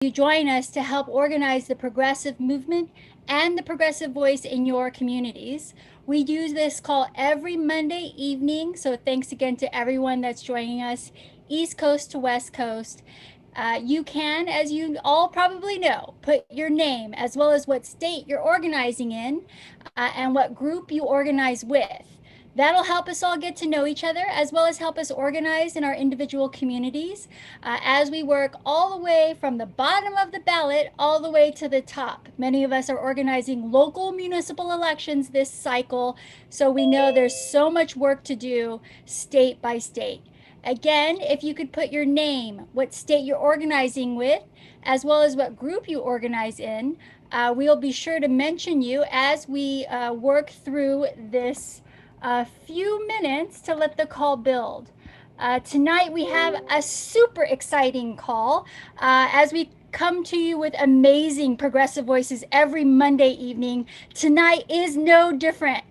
you join us to help organize the progressive movement and the progressive voice in your communities. We do this call every Monday evening, so thanks again to everyone that's joining us, East Coast to West Coast. You can, as you all probably know, put your name as well as what state you're organizing in and what group you organize with. That'll help us all get to know each other as well as help us organize in our individual communities as we work all the way from the bottom of the ballot all the way to the top. Many of us are organizing local municipal elections this cycle, so we know there's so much work to do state by state. Again, if you could put your name, what state you're organizing with, as well as what group you organize in, we'll be sure to mention you as we work through this few minutes to let the call build. Tonight we have a super exciting call as we come to you with amazing progressive voices every Monday evening. Tonight is no different.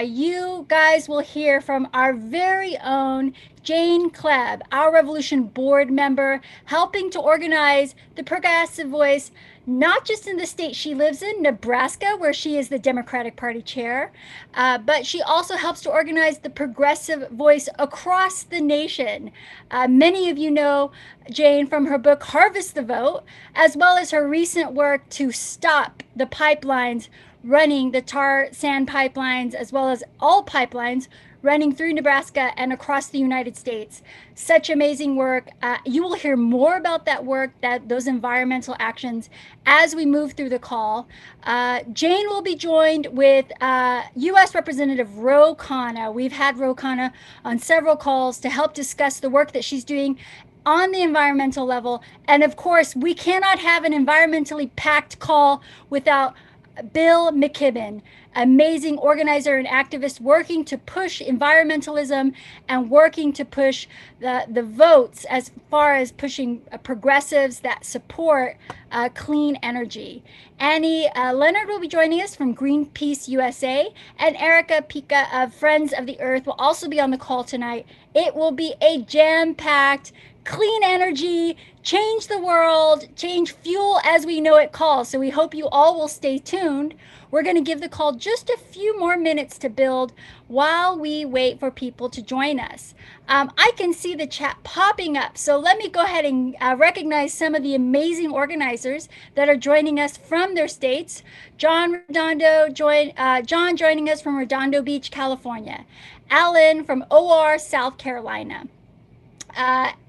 You guys will hear from our very own Jane Kleeb, our Revolution board member, helping to organize the progressive voice, not just in the state she lives in, Nebraska, where she is the Democratic Party chair, but she also helps to organize the progressive voice across the nation. Many of you know Jane from her book Harvest the Vote, as well as her recent work to stop the pipelines running, the tar sand pipelines, as well as all pipelines running through Nebraska and across the United States. Such amazing work. You will hear more about that work, those environmental actions, as we move through the call. Jane will be joined with U.S. Representative Ro Khanna. We've had Ro Khanna on several calls to help discuss the work that she's doing on the environmental level. And of course, we cannot have an environmentally packed call without Bill McKibben, amazing organizer and activist working to push environmentalism and working to push the votes as far as pushing progressives that support clean energy. Annie Leonard will be joining us from Greenpeace USA, and Erich Pica of Friends of the Earth will also be on the call tonight. It will be a jam-packed, clean energy, change the world, change fuel as we know it call. So we hope you all will stay tuned. We're going to give the call just a few more minutes to build while we wait for people to join us. I can see the chat popping up, so let me go ahead and recognize some of the amazing organizers that are joining us from their states. John joining us from Redondo Beach, California. Alan from OR, South Carolina.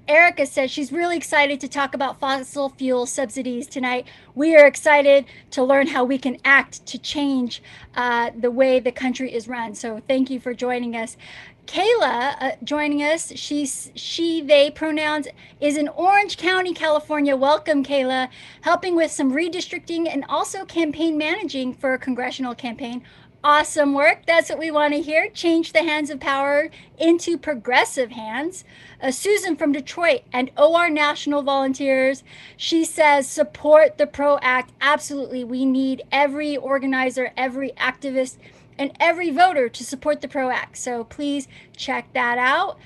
Erica says she's really excited to talk about fossil fuel subsidies tonight. We are excited to learn how we can act to change the way the country is run. So thank you for joining us. Kayla joining us, she, they pronouns, is in Orange County, California. Welcome, Kayla, helping with some redistricting and also campaign managing for a congressional campaign. Awesome work. That's what we want to hear. Change the hands of power into progressive hands. Susan from Detroit and OR National Volunteers. She says, support the PRO Act. Absolutely. We need every organizer, every activist, and every voter to support the PRO Act. So please check that out.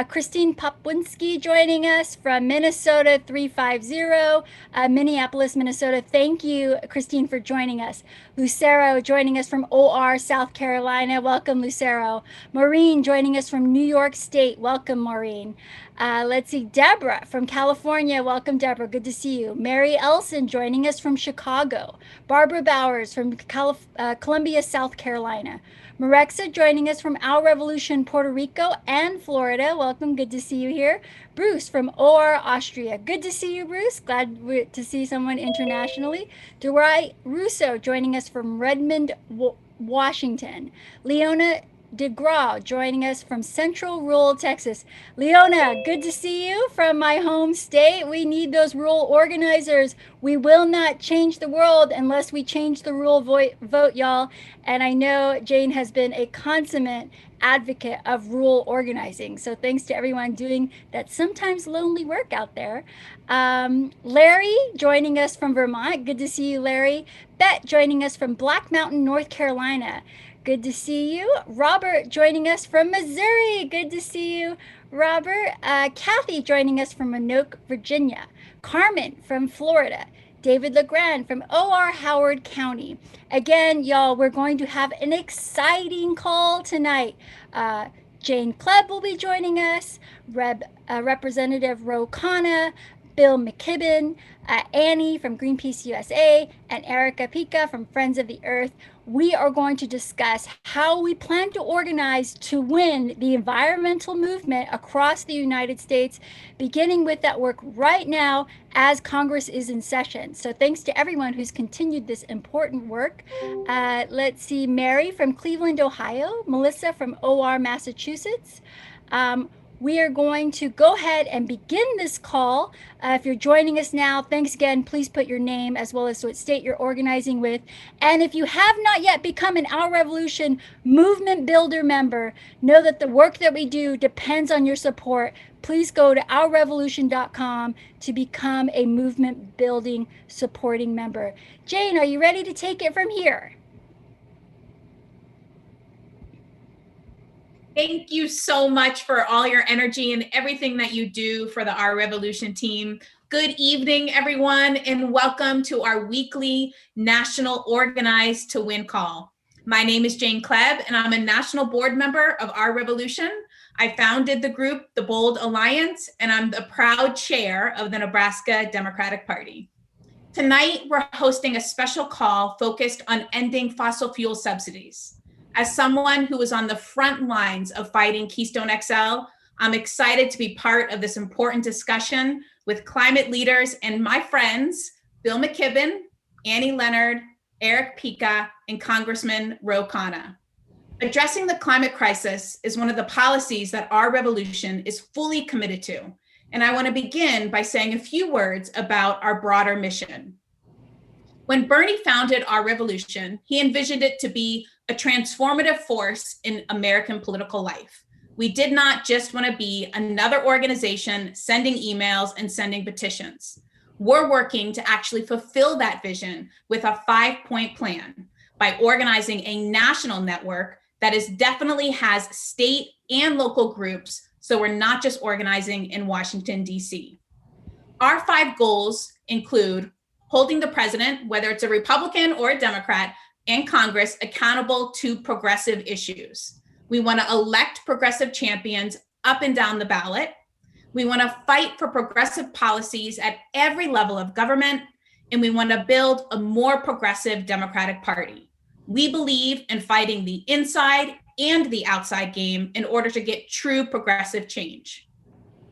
Christine Popwinski joining us from Minnesota 350, Minneapolis, Minnesota. Thank you, Christine, for joining us. Lucero joining us from OR, South Carolina. Welcome, Lucero. Maureen joining us from New York State. Welcome, Maureen. Let's see, Deborah from California. Welcome, Deborah. Good to see you. Mary Elson joining us from Chicago. Barbara Bowers from Columbia, South Carolina. Marexa joining us from Our Revolution, Puerto Rico and Florida. Welcome. Good to see you here. Bruce from OR, Austria. Good to see you, Bruce. Glad to see someone internationally. Dwight Russo joining us from Redmond, Washington. Leona DeGraw joining us from Central Rural Texas. Leona, good to see you from my home state. We need those rural organizers. We will not change the world unless we change the rural vote, y'all. And I know Jane has been a consummate advocate of rural organizing. So thanks to everyone doing that sometimes lonely work out there. Larry joining us from Vermont. Good to see you, Larry. Bet joining us from Black Mountain, North Carolina. Good to see you. Robert joining us from Missouri. Good to see you, Robert. Kathy joining us from Anoke, Virginia. Carmen from Florida. David LeGrand from OR Howard County. Again, y'all, we're going to have an exciting call tonight. Jane Kleeb will be joining us, Representative Ro Khanna, Bill McKibben, Annie from Greenpeace USA, and Erich Pica from Friends of the Earth. We are going to discuss how we plan to organize to win the environmental movement across the United States, beginning with that work right now as Congress is in session. So thanks to everyone who's continued this important work. Let's see, Mary from Cleveland, Ohio, Melissa from OR, Massachusetts. We are going to go ahead and begin this call. If you're joining us now, thanks again. Please put your name as well as what state you're organizing with. And if you have not yet become an Our Revolution Movement Builder member, know that the work that we do depends on your support. Please go to ourrevolution.com to become a movement building supporting member. Jane, are you ready to take it from here? Thank you so much for all your energy and everything that you do for the Our Revolution team. Good evening, everyone, and welcome to our weekly National Organize to Win call. My name is Jane Kleeb, and I'm a national board member of Our Revolution. I founded the group, the Bold Alliance, and I'm the proud chair of the Nebraska Democratic Party. Tonight, we're hosting a special call focused on ending fossil fuel subsidies. As someone who was on the front lines of fighting Keystone XL, I'm excited to be part of this important discussion with climate leaders and my friends, Bill McKibben, Annie Leonard, Erich Pica, and Congressman Ro Khanna. Addressing the climate crisis is one of the policies that Our Revolution is fully committed to. And I want to begin by saying a few words about our broader mission. When Bernie founded Our Revolution, he envisioned it to be a transformative force in American political life. We did not just want to be another organization sending emails and sending petitions. We're working to actually fulfill that vision with a 5-point plan by organizing a national network that definitely has state and local groups, so we're not just organizing in Washington, D.C. Our 5 goals include holding the president, whether it's a Republican or a Democrat, and Congress accountable to progressive issues. We want to elect progressive champions up and down the ballot. We want to fight for progressive policies at every level of government, and we want to build a more progressive Democratic Party. We believe in fighting the inside and the outside game in order to get true progressive change.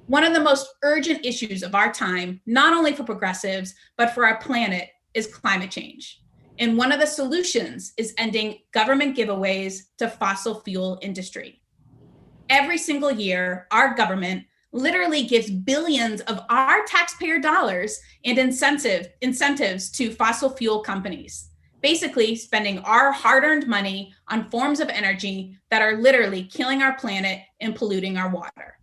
One of the most urgent issues of our time, not only for progressives, but for our planet, is climate change. And one of the solutions is ending government giveaways to fossil fuel industry. Every single year, our government literally gives billions of our taxpayer dollars and incentives to fossil fuel companies, basically spending our hard-earned money on forms of energy that are literally killing our planet and polluting our water.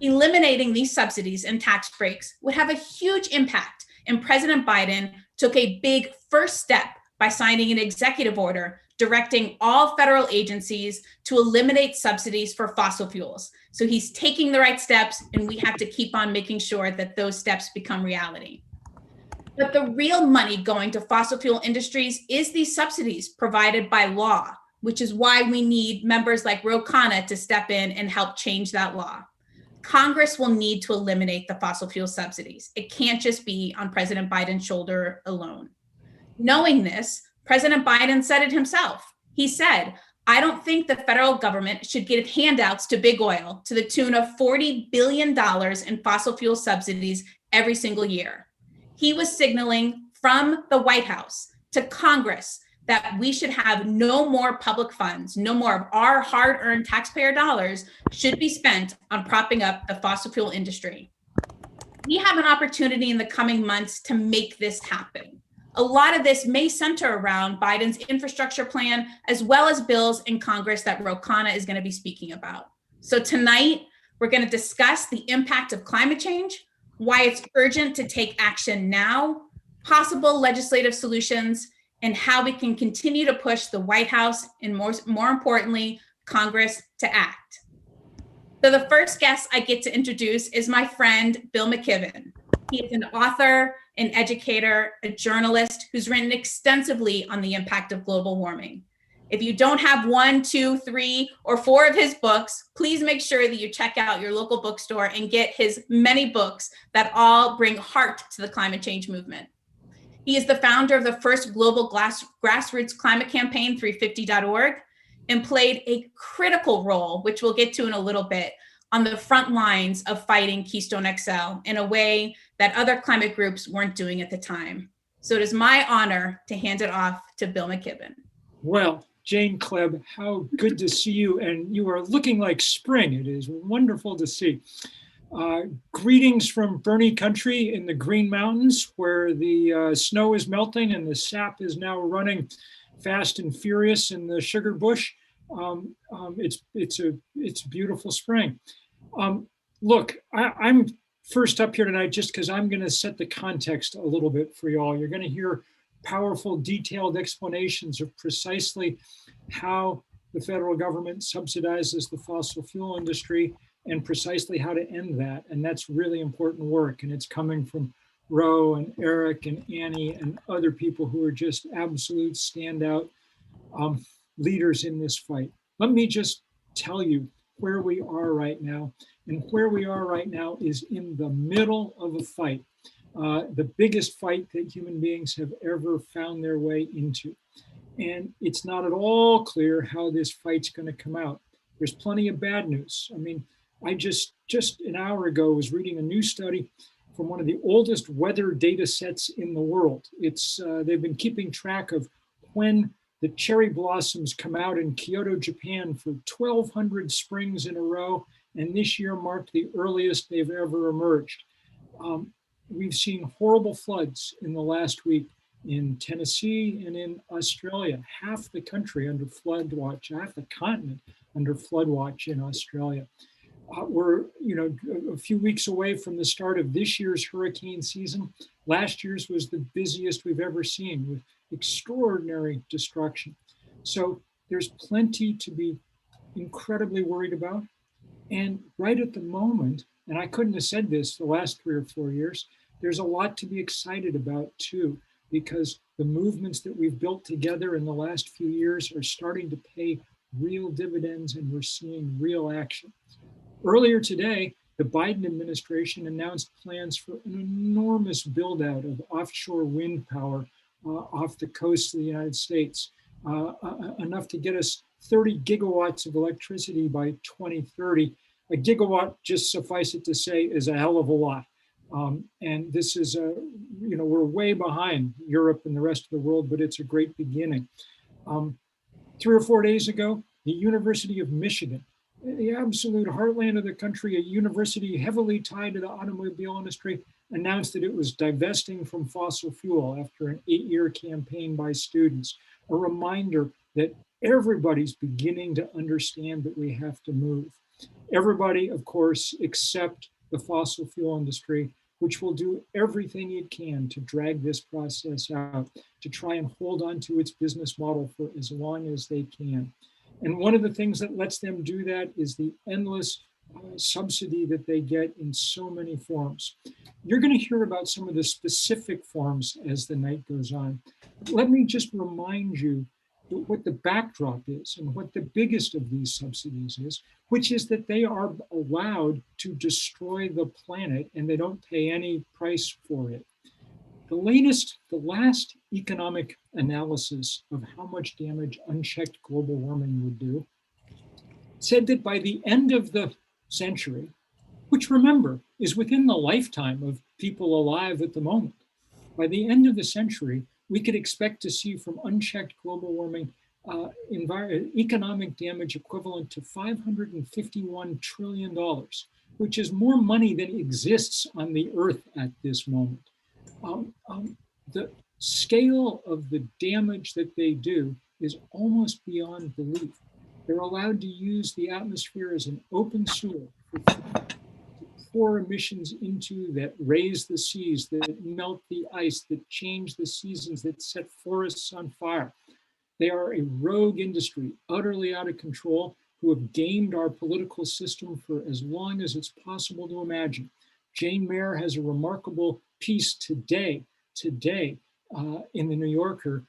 Eliminating these subsidies and tax breaks would have a huge impact, and President Biden took a big first step by signing an executive order directing all federal agencies to eliminate subsidies for fossil fuels. So he's taking the right steps, and we have to keep on making sure that those steps become reality. But the real money going to fossil fuel industries is these subsidies provided by law, which is why we need members like Ro Khanna to step in and help change that law. Congress will need to eliminate the fossil fuel subsidies. It can't just be on President Biden's shoulder alone. Knowing this, President Biden said it himself. He said, I don't think the federal government should give handouts to big oil to the tune of $40 billion in fossil fuel subsidies every single year. He was signaling from the White House to Congress that we should have no more public funds, no more of our hard-earned taxpayer dollars should be spent on propping up the fossil fuel industry. We have an opportunity in the coming months to make this happen. A lot of this may center around Biden's infrastructure plan, as well as bills in Congress that Ro Khanna is going to be speaking about. So tonight, we're going to discuss the impact of climate change, why it's urgent to take action now, possible legislative solutions, and how we can continue to push the White House and more importantly, Congress to act. So the first guest I get to introduce is my friend, Bill McKibben. He is an author, an educator, a journalist who's written extensively on the impact of global warming. If you don't have 1, 2, 3, or 4 of his books, please make sure that you check out your local bookstore and get his many books that all bring heart to the climate change movement. He is the founder of the first global grassroots climate campaign, 350.org, and played a critical role, which we'll get to in a little bit, on the front lines of fighting Keystone XL in a way that other climate groups weren't doing at the time. So it is my honor to hand it off to Bill McKibben. Well, Jane Kleeb, how good to see you. And you are looking like spring. It is wonderful to see. Greetings from Bernie country in the Green Mountains, where the snow is melting and the sap is now running fast and furious in the sugar bush. It's a beautiful spring. Look, I'm first up here tonight just because I'm going to set the context a little bit for y'all. You're going to hear powerful, detailed explanations of precisely how the federal government subsidizes the fossil fuel industry and precisely how to end that. And that's really important work. And it's coming from Ro and Erich and Annie and other people who are just absolute standout leaders in this fight. Let me just tell you where we are right now. And where we are right now is in the middle of a fight. The biggest fight that human beings have ever found their way into. And it's not at all clear how this fight's going to come out. There's plenty of bad news. I mean, I just an hour ago was reading a new study from one of the oldest weather data sets in the world. They've been keeping track of when the cherry blossoms come out in Kyoto, Japan for 1,200 springs in a row. And this year marked the earliest they've ever emerged. We've seen horrible floods in the last week in Tennessee and in Australia. Half the country under flood watch, half the continent under flood watch in Australia. We're a few weeks away from the start of this year's hurricane season. Last year's was the busiest we've ever seen with extraordinary destruction. So there's plenty to be incredibly worried about. And right at the moment, and I couldn't have said this the last 3 or 4 years, there's a lot to be excited about too, because the movements that we've built together in the last few years are starting to pay real dividends, and we're seeing real action. Earlier today, the Biden administration announced plans for an enormous build out of offshore wind power off the coast of the United States, enough to get us 30 gigawatts of electricity by 2030. A gigawatt, just suffice it to say, is a hell of a lot. And this is, we're way behind Europe and the rest of the world, but it's a great beginning. 3 or 4 days ago, the University of Michigan, the absolute heartland of the country, a university heavily tied to the automobile industry, announced that it was divesting from fossil fuel after an 8-year campaign by students. A reminder that everybody's beginning to understand that we have to move. Everybody, of course, except the fossil fuel industry, which will do everything it can to drag this process out, to try and hold on to its business model for as long as they can. And one of the things that lets them do that is the endless subsidy that they get in so many forms. You're going to hear about some of the specific forms as the night goes on. Let me just remind you what the backdrop is and what the biggest of these subsidies is, which is that they are allowed to destroy the planet and they don't pay any price for it. The last economic analysis of how much damage unchecked global warming would do said that by the end of the century, which remember is within the lifetime of people alive at the moment, by the end of the century, we could expect to see from unchecked global warming economic damage equivalent to $551 trillion, which is more money than exists on the earth at this moment. The scale of the damage that they do is almost beyond belief. They're allowed to use the atmosphere as an open sewer to pour emissions into that raise the seas, that melt the ice, that change the seasons, that set forests on fire. They are a rogue industry, utterly out of control, who have gamed our political system for as long as it's possible to imagine. Jane Mayer has a remarkable piece today in the New Yorker.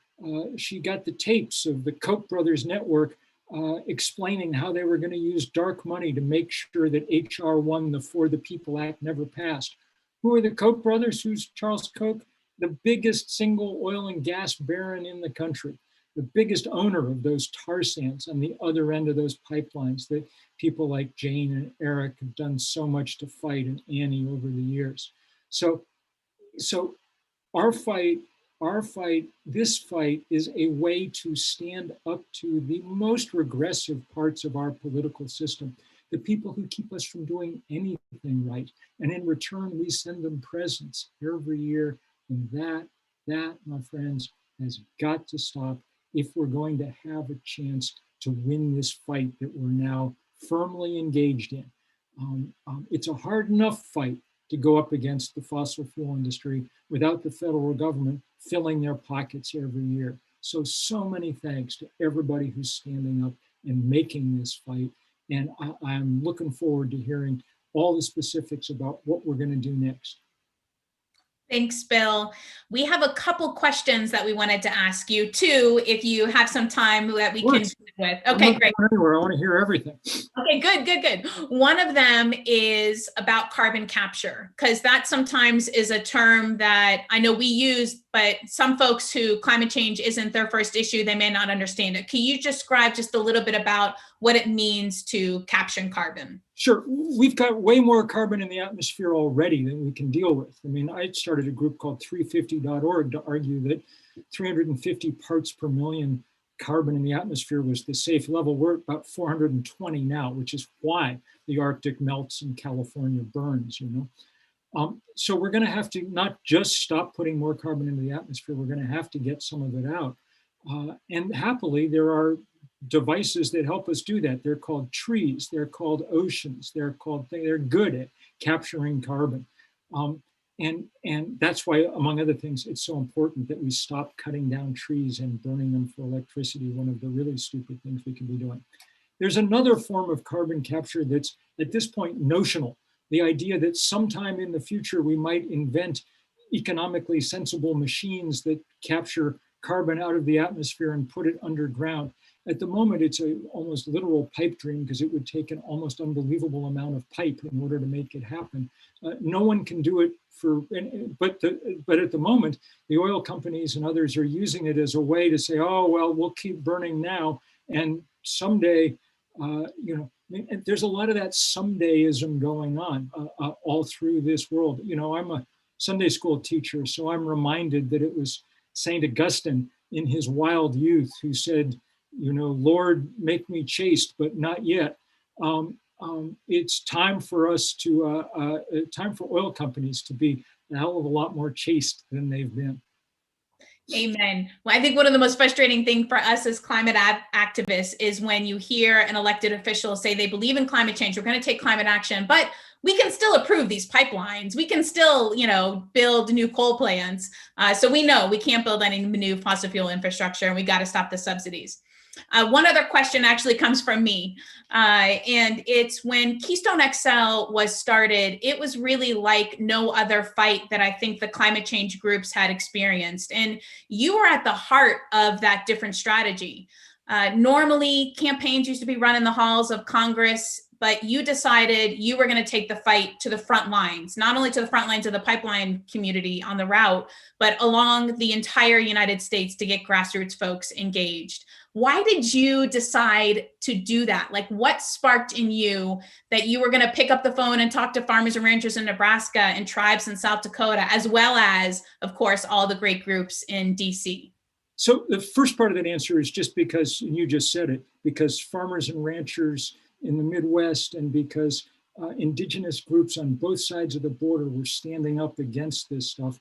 She got the tapes of the Koch brothers network explaining how they were going to use dark money to make sure that HR 1, the For the People Act, never passed. Who are the Koch brothers? Who's Charles Koch? The biggest single oil and gas baron in the country, the biggest owner of those tar sands on the other end of those pipelines that people like Jane and Erich have done so much to fight, and Annie over the years. So our fight, this fight is a way to stand up to the most regressive parts of our political system, the people who keep us from doing anything right. And in return, we send them presents every year. And that, my friends, has got to stop if we're going to have a chance to win this fight that we're now firmly engaged in. It's a hard enough fight to go up against the fossil fuel industry without the federal government filling their pockets every year. So many thanks to everybody who's standing up and making this fight. And I'm looking forward to hearing all the specifics about what we're going to do next. Thanks, Bill. We have a couple questions that we wanted to ask you too, if you have some time that we can do with. Okay, great. I want to hear everything. Okay, good. One of them is about carbon capture, because that sometimes is a term that I know we use, but some folks who climate change isn't their first issue, they may not understand it. Can you describe just a little bit about what it means to capture carbon? Sure. We've got way more carbon in the atmosphere already than we can deal with. I mean, I started a group called 350.org to argue that 350 parts per million carbon in the atmosphere was the safe level. We're at about 420 now, which is why the Arctic melts and California burns, So we're going to have to not just stop putting more carbon into the atmosphere, we're going to have to get some of it out. And happily, there are devices that help us do that. They're called trees, they're called oceans, they're good at capturing carbon. And that's why, among other things, it's so important that we stop cutting down trees and burning them for electricity, one of the really stupid things we can be doing. There's another form of carbon capture that's at this point notional. The idea that sometime in the future we might invent economically sensible machines that capture carbon out of the atmosphere and put it underground. At the moment, it's an almost literal pipe dream because it would take an almost unbelievable amount of pipe in order to make it happen. No one can do it but at the moment, the oil companies and others are using it as a way to say, oh, well, we'll keep burning now. And someday, there's a lot of that somedayism going on all through this world. I'm a Sunday school teacher, so I'm reminded that it was St. Augustine in his wild youth who said, Lord, make me chaste, but not yet. It's time for us time for oil companies to be a hell of a lot more chaste than they've been. Amen. Well, I think one of the most frustrating things for us as climate activists is when you hear an elected official say they believe in climate change, we're going to take climate action, but we can still approve these pipelines. We can still, build new coal plants. So we know we can't build any new fossil fuel infrastructure, and we got to stop the subsidies. One other question actually comes from me, and it's when Keystone XL was started, it was really like no other fight that I think the climate change groups had experienced. And you were at the heart of that different strategy. Normally, campaigns used to be run in the halls of Congress, but you decided you were going to take the fight to the front lines, not only to the front lines of the pipeline community on the route, but along the entire United States to get grassroots folks engaged. Why did you decide to do that? Like, what sparked in you that you were going to pick up the phone and talk to farmers and ranchers in Nebraska and tribes in South Dakota, as well as, of course, all the great groups in DC? So the first part of that answer is just because, and you just said it, because farmers and ranchers in the Midwest and because indigenous groups on both sides of the border were standing up against this stuff.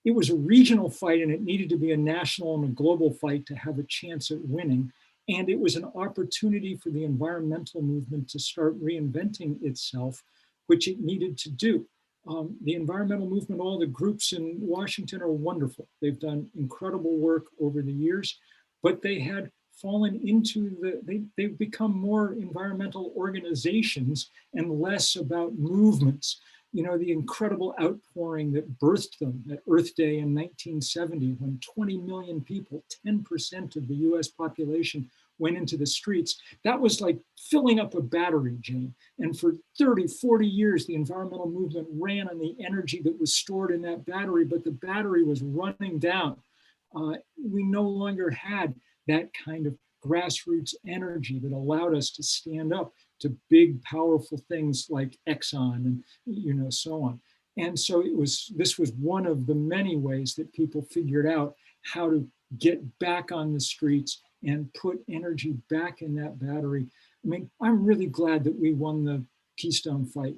It was a regional fight, and it needed to be a national and a global fight to have a chance at winning. And it was an opportunity for the environmental movement to start reinventing itself, which it needed to do. The environmental movement, all the groups in Washington are wonderful. They've done incredible work over the years, but they had fallen into they've become more environmental organizations and less about movements. you know, the incredible outpouring that birthed them at Earth Day in 1970, when 20 million people, 10% of the US population, went into the streets. That was like filling up a battery, Jane. And for 30, 40 years, the environmental movement ran on the energy that was stored in that battery, but the battery was running down. We no longer had that kind of grassroots energy that allowed us to stand up to big, powerful things like Exxon and, you know, so on. And so this was one of the many ways that people figured out how to get back on the streets and put energy back in that battery. I mean, I'm really glad that we won the Keystone fight,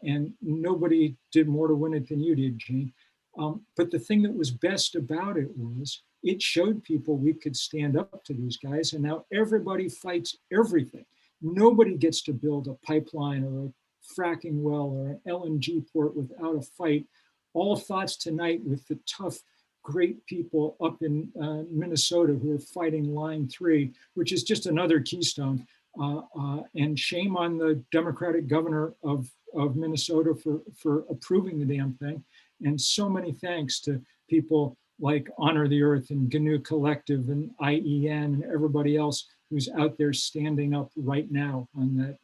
and nobody did more to win it than you did, Gene. But the thing that was best about it was it showed people we could stand up to these guys, and now everybody fights everything. Nobody gets to build a pipeline or a fracking well or an LNG port without a fight. All thoughts tonight with the tough, great people up in Minnesota who are fighting Line 3, which is just another keystone. And shame on the Democratic governor of Minnesota for approving the damn thing. And so many thanks to people like Honor the Earth and GNU Collective and IEN and everybody else who's out there standing up right now on that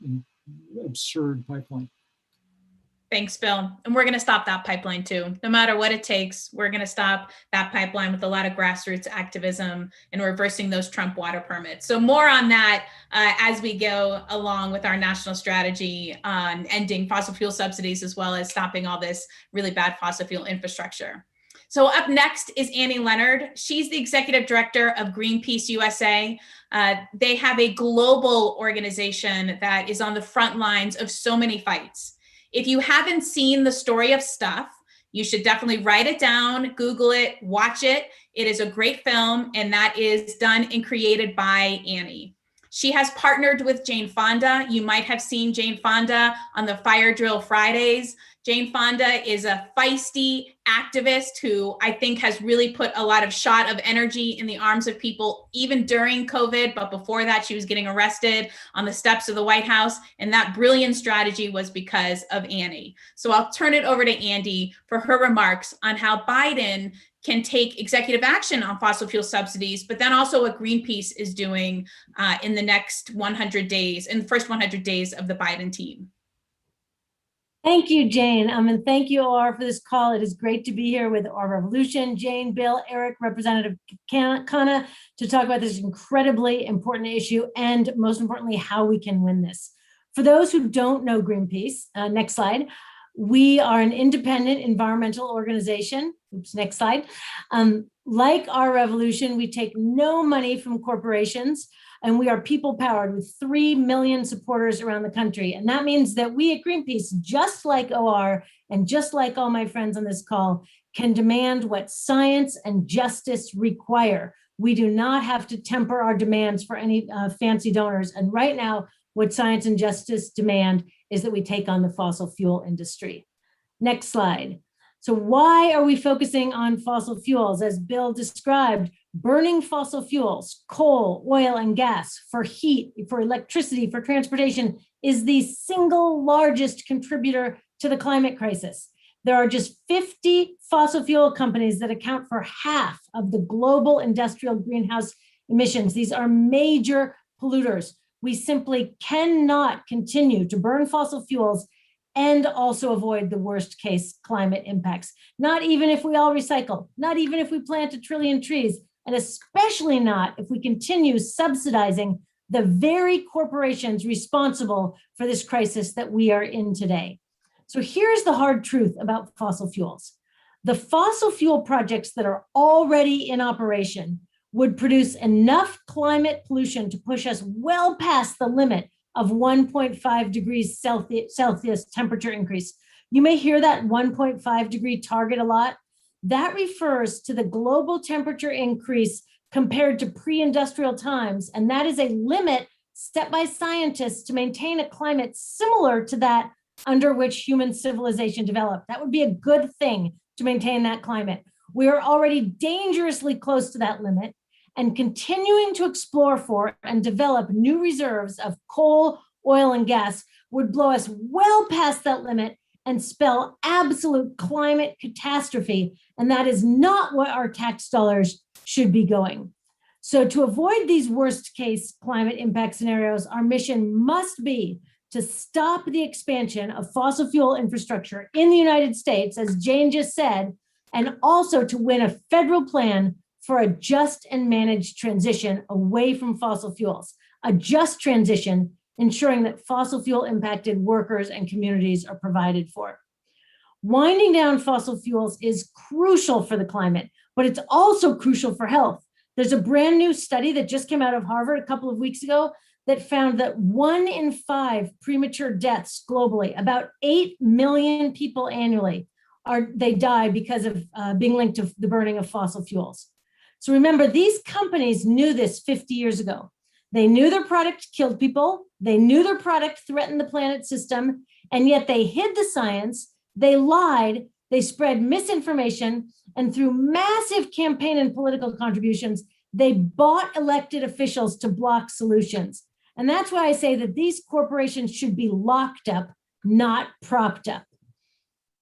absurd pipeline. Thanks, Bill. And we're going to stop that pipeline too. No matter what it takes, we're going to stop that pipeline with a lot of grassroots activism and reversing those Trump water permits. So more on that as we go along with our national strategy on ending fossil fuel subsidies, as well as stopping all this really bad fossil fuel infrastructure. So up next is Annie Leonard. She's the executive director of Greenpeace USA. They have a global organization that is on the front lines of so many fights. If you haven't seen The Story of Stuff, you should definitely write it down, Google it, watch it. It is a great film, and that is done and created by Annie. She has partnered with Jane Fonda. You might have seen Jane Fonda on the Fire Drill Fridays. Jane Fonda is a feisty activist who I think has really put a lot of shot of energy in the arms of people, even during COVID. But before that, she was getting arrested on the steps of the White House. And that brilliant strategy was because of Annie. So I'll turn it over to Andy for her remarks on how Biden can take executive action on fossil fuel subsidies, but then also what Greenpeace is doing in the next 100 days, in the first 100 days of the Biden team. Thank you, Jane. And thank you, OR, for this call. It is great to be here with Our Revolution, Jane, Bill, Erich, Representative Khanna, to talk about this incredibly important issue and, most importantly, how we can win this. For those who don't know Greenpeace, next slide, we are an independent environmental organization. Oops, next slide. Like Our Revolution, we take no money from corporations, and we are people-powered with 3 million supporters around the country. And that means that we at Greenpeace, just like OR, and just like all my friends on this call, can demand what science and justice require. We do not have to temper our demands for any fancy donors. And right now, what science and justice demand is that we take on the fossil fuel industry. Next slide. So why are we focusing on fossil fuels? As Bill described, burning fossil fuels, coal, oil, and gas for heat, for electricity, for transportation is the single largest contributor to the climate crisis. There are just 50 fossil fuel companies that account for half of the global industrial greenhouse emissions. These are major polluters. We simply cannot continue to burn fossil fuels and also avoid the worst case climate impacts. Not even if we all recycle, not even if we plant 1 trillion trees, and especially not if we continue subsidizing the very corporations responsible for this crisis that we are in today. So here's the hard truth about fossil fuels. The fossil fuel projects that are already in operation would produce enough climate pollution to push us well past the limit of 1.5 degrees Celsius temperature increase. You may hear that 1.5 degree target a lot. That refers to the global temperature increase compared to pre-industrial times, and that is a limit set by scientists to maintain a climate similar to that under which human civilization developed. That would be a good thing to maintain that climate. We are already dangerously close to that limit, and continuing to explore for and develop new reserves of coal, oil, and gas would blow us well past that limit and spell absolute climate catastrophe. And that is not what our tax dollars should be going. So to avoid these worst case climate impact scenarios, our mission must be to stop the expansion of fossil fuel infrastructure in the United States, as Jane just said, and also to win a federal plan for a just and managed transition away from fossil fuels, a just transition ensuring that fossil fuel impacted workers and communities are provided for. Winding down fossil fuels is crucial for the climate, but it's also crucial for health. There's a brand new study that just came out of Harvard a couple of weeks ago that found that 1 in 5 premature deaths globally, about 8 million people annually, they die because of being linked to the burning of fossil fuels. So remember, these companies knew this 50 years ago. They knew their product killed people. They knew their product threatened the planet system, and yet they hid the science. They lied. They spread misinformation, and through massive campaign and political contributions, they bought elected officials to block solutions. And that's why I say that these corporations should be locked up, not propped up.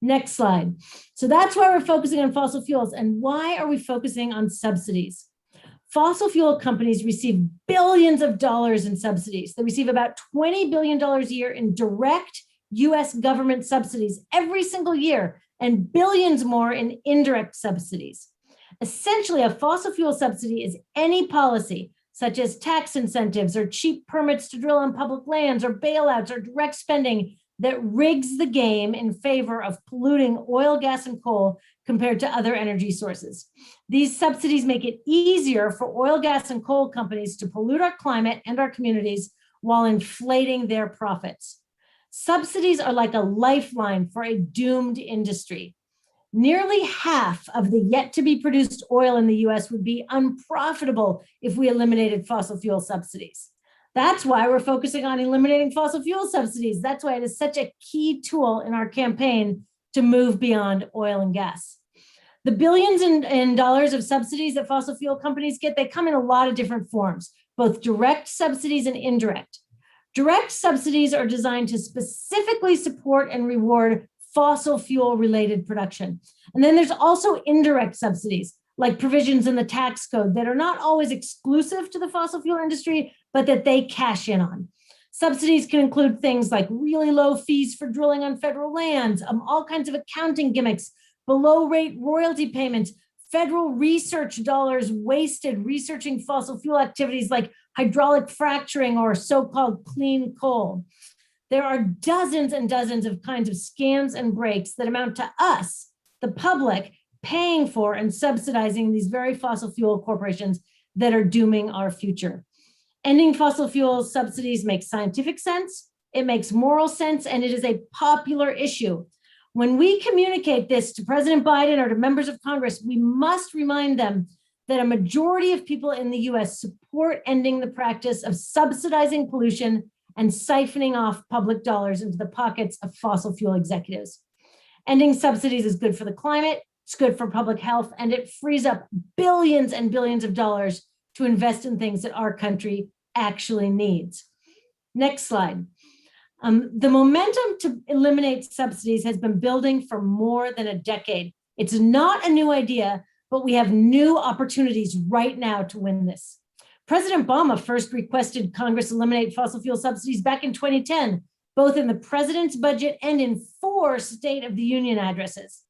Next slide. So that's why we're focusing on fossil fuels. And why are we focusing on subsidies? Fossil fuel companies receive billions of dollars in subsidies. They receive about $20 billion a year in direct US government subsidies every single year, and billions more in indirect subsidies. Essentially, a fossil fuel subsidy is any policy, such as tax incentives or cheap permits to drill on public lands or bailouts or direct spending, that rigs the game in favor of polluting oil, gas, and coal compared to other energy sources. These subsidies make it easier for oil, gas, and coal companies to pollute our climate and our communities while inflating their profits. Subsidies are like a lifeline for a doomed industry. Nearly half of the yet to be produced oil in the US would be unprofitable if we eliminated fossil fuel subsidies. That's why we're focusing on eliminating fossil fuel subsidies. That's why it is such a key tool in our campaign to move beyond oil and gas. The billions in dollars of subsidies that fossil fuel companies get, they come in a lot of different forms, both direct subsidies and indirect. Direct subsidies are designed to specifically support and reward fossil fuel related production. And then there's also indirect subsidies, like provisions in the tax code that are not always exclusive to the fossil fuel industry, but that they cash in on. Subsidies can include things like really low fees for drilling on federal lands, all kinds of accounting gimmicks, below rate royalty payments, federal research dollars wasted researching fossil fuel activities like hydraulic fracturing or so-called clean coal. There are dozens and dozens of kinds of scams and breaks that amount to us, the public, paying for and subsidizing these very fossil fuel corporations that are dooming our future. Ending fossil fuel subsidies makes scientific sense, it makes moral sense, and it is a popular issue. When we communicate this to President Biden or to members of Congress, we must remind them that a majority of people in the US support ending the practice of subsidizing pollution and siphoning off public dollars into the pockets of fossil fuel executives. Ending subsidies is good for the climate, it's good for public health, and it frees up billions and billions of dollars to invest in things that our country actually needs. Next slide. The momentum to eliminate subsidies has been building for more than a decade. It's not a new idea, but we have new opportunities right now to win this. President Obama first requested Congress eliminate fossil fuel subsidies back in 2010, both in the president's budget and in 4 State of the Union addresses.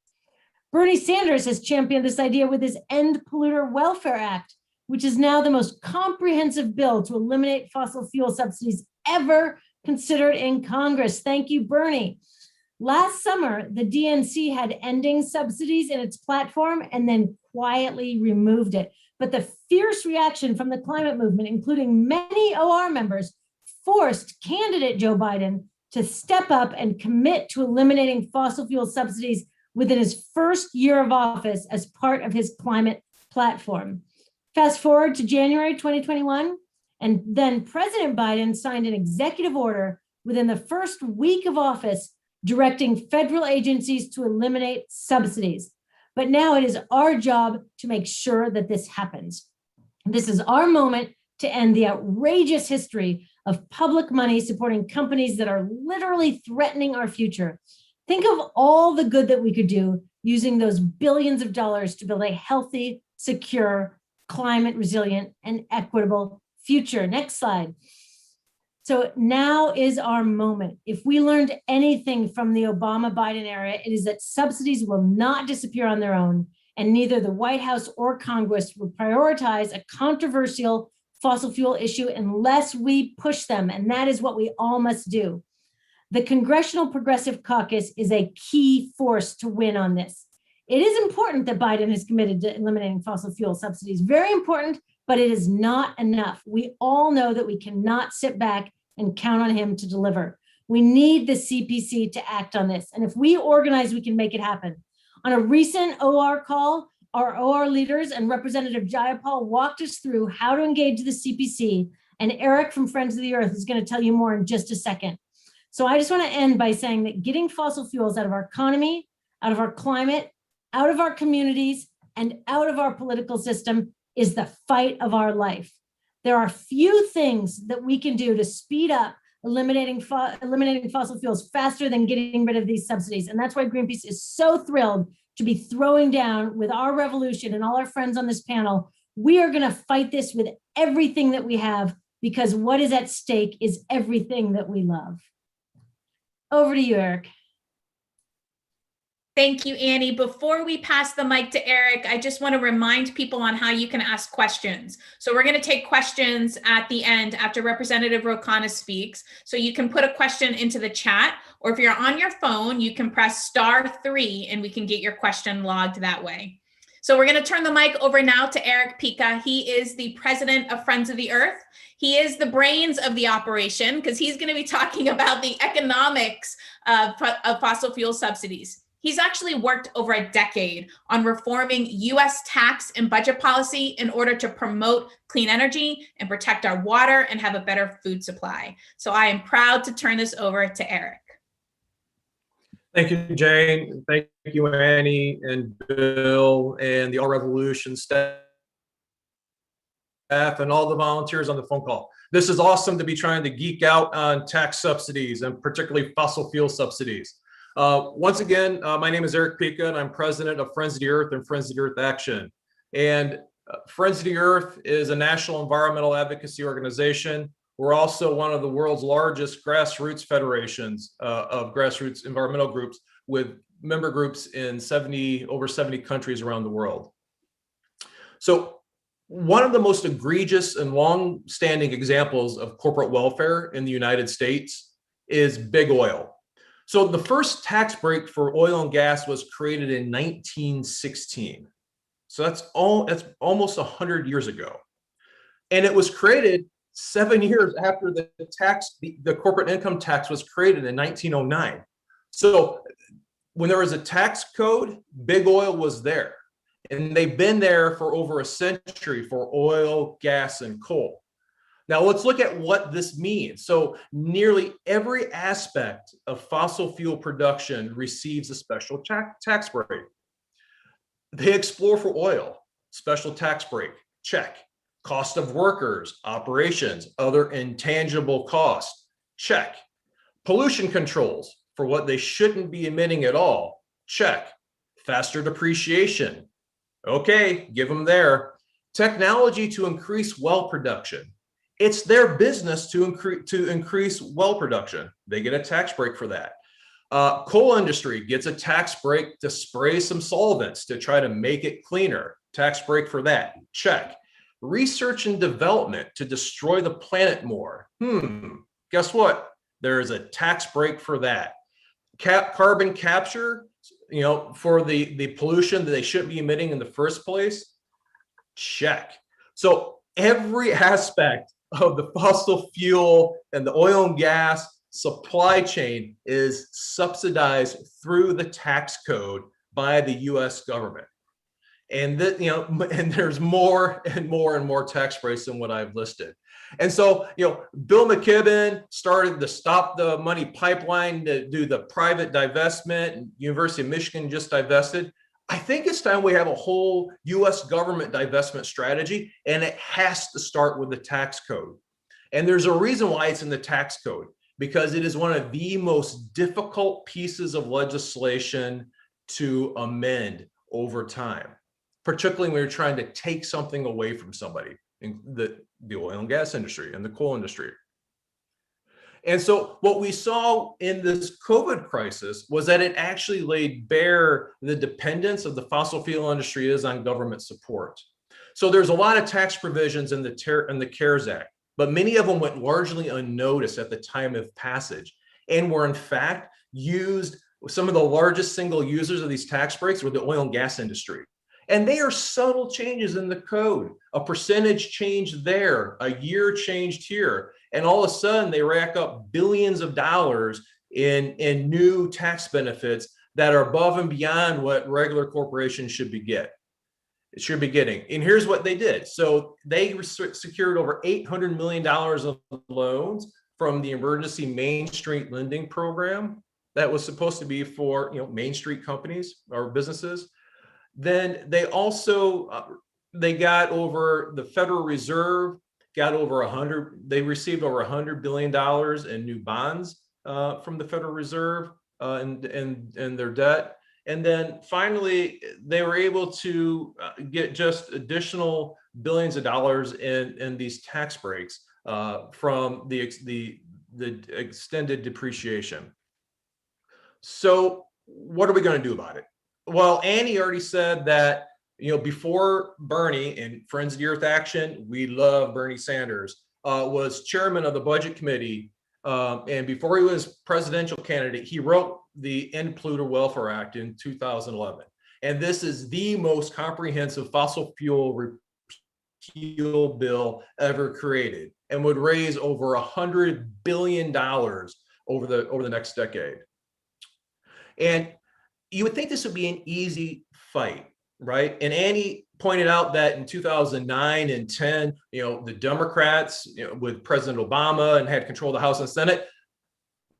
Bernie Sanders has championed this idea with his End Polluter Welfare Act, which is now the most comprehensive bill to eliminate fossil fuel subsidies ever considered in Congress. Thank you, Bernie. Last summer, the DNC had ending subsidies in its platform and then quietly removed it. But the fierce reaction from the climate movement, including many OR members, forced candidate Joe Biden to step up and commit to eliminating fossil fuel subsidies within his first year of office as part of his climate platform. Fast forward to January 2021, and then President Biden signed an executive order within the first week of office directing federal agencies to eliminate subsidies. But now it is our job to make sure that this happens. This is our moment to end the outrageous history of public money supporting companies that are literally threatening our future. Think of all the good that we could do using those billions of dollars to build a healthy, secure, climate resilient, and equitable future. Next slide. So now is our moment. If we learned anything from the Obama-Biden era, it is that subsidies will not disappear on their own, and neither the White House or Congress will prioritize a controversial fossil fuel issue unless we push them, and that is what we all must do. The Congressional Progressive Caucus is a key force to win on this. It is important that Biden has committed to eliminating fossil fuel subsidies, very important, but it is not enough. We all know that we cannot sit back and count on him to deliver. We need the CPC to act on this. And if we organize, we can make it happen. On a recent OR call, our OR leaders and Representative Jayapal walked us through how to engage the CPC, and Erich from Friends of the Earth is going to tell you more in just a second. So I just want to end by saying that getting fossil fuels out of our economy, out of our climate, out of our communities, and out of our political system is the fight of our life. There are few things that we can do to speed up eliminating fossil fuels faster than getting rid of these subsidies. And that's why Greenpeace is so thrilled to be throwing down with our revolution and all our friends on this panel. We are going to fight this with everything that we have, because what is at stake is everything that we love. Over to you, Erich. Thank you, Annie. Before we pass the mic to Erich, I just want to remind people on how you can ask questions. So we're going to take questions at the end after Representative Khanna speaks. So you can put a question into the chat, or if you're on your phone, you can press *3 and we can get your question logged that way. So we're going to turn the mic over now to Erich Pica. He is the president of Friends of the Earth. He is the brains of the operation because he's going to be talking about the economics of fossil fuel subsidies. He's actually worked over a decade on reforming U.S. tax and budget policy in order to promote clean energy and protect our water and have a better food supply. So I am proud to turn this over to Erich. Thank you, Jane. Thank you, Annie and Bill and the All Revolution staff and all the volunteers on the phone call. This is awesome to be trying to geek out on tax subsidies and particularly fossil fuel subsidies. Once again, my name is Erich Pica, and I'm president of Friends of the Earth and Friends of the Earth Action. And Friends of the Earth is a national environmental advocacy organization. We're also one of the world's largest grassroots federations of grassroots environmental groups, with member groups in over 70 countries around the world. So one of the most egregious and long-standing examples of corporate welfare in the United States is big oil. So the first tax break for oil and gas was created in 1916. So that's almost 100 years ago. And it was created 7 years after the corporate income tax was created in 1909. So when there was a tax code, big oil was there. And they've been there for over a century for oil, gas, and coal. Now let's look at what this means. So nearly every aspect of fossil fuel production receives a special tax break. They explore for oil, special tax break, check. Cost of workers, operations, other intangible costs, check. Pollution controls for what they shouldn't be emitting at all, check. Faster depreciation, okay, give them there. Technology to increase well production. It's their business to increase well production. They get a tax break for that. Coal industry gets a tax break to spray some solvents to try to make it cleaner. Tax break for that, check. Research and development to destroy the planet more. Guess what? There is a tax break for that. Carbon capture, for the pollution that they shouldn't be emitting in the first place, check. So every aspect of the fossil fuel and the oil and gas supply chain is subsidized through the tax code by the US government. And that, and there's more and more and more tax breaks than what I've listed. And so, Bill McKibben started the Stop the Money pipeline to do the private divestment, and University of Michigan just divested. I think it's time we have a whole US government divestment strategy, and it has to start with the tax code. And there's a reason why it's in the tax code, because it is one of the most difficult pieces of legislation to amend over time, particularly when you're trying to take something away from somebody in the oil and gas industry and the coal industry. And so what we saw in this COVID crisis was that it actually laid bare the dependence of the fossil fuel industry is on government support. So there's a lot of tax provisions in the CARES Act, but many of them went largely unnoticed at the time of passage and were in fact used. Some of the largest single users of these tax breaks were the oil and gas industry. And they are subtle changes in the code, a percentage change there, a year changed here. And all of a sudden they rack up billions of dollars in new tax benefits that are above and beyond what regular corporations should be getting. And here's what they did. So they secured over $800 million of loans from the Emergency Main Street Lending Program that was supposed to be for Main Street companies or businesses. Then they also they got over the Federal Reserve got over they received over $100 billion in new bonds from the Federal Reserve and their debt. And then finally, they were able to get just additional billions of dollars in these tax breaks from the extended depreciation. So what are we going to do about it? Well, Annie already said that, before Bernie and Friends of the Earth Action, we love Bernie Sanders, was chairman of the budget committee. And before he was presidential candidate, he wrote the End Polluter Welfare Act in 2011. And this is the most comprehensive fossil fuel repeal bill ever created and would raise over $100 billion over the next decade. And you would think this would be an easy fight, right? And Annie pointed out that in 2009 and 10, the Democrats, with President Obama and had control of the House and Senate,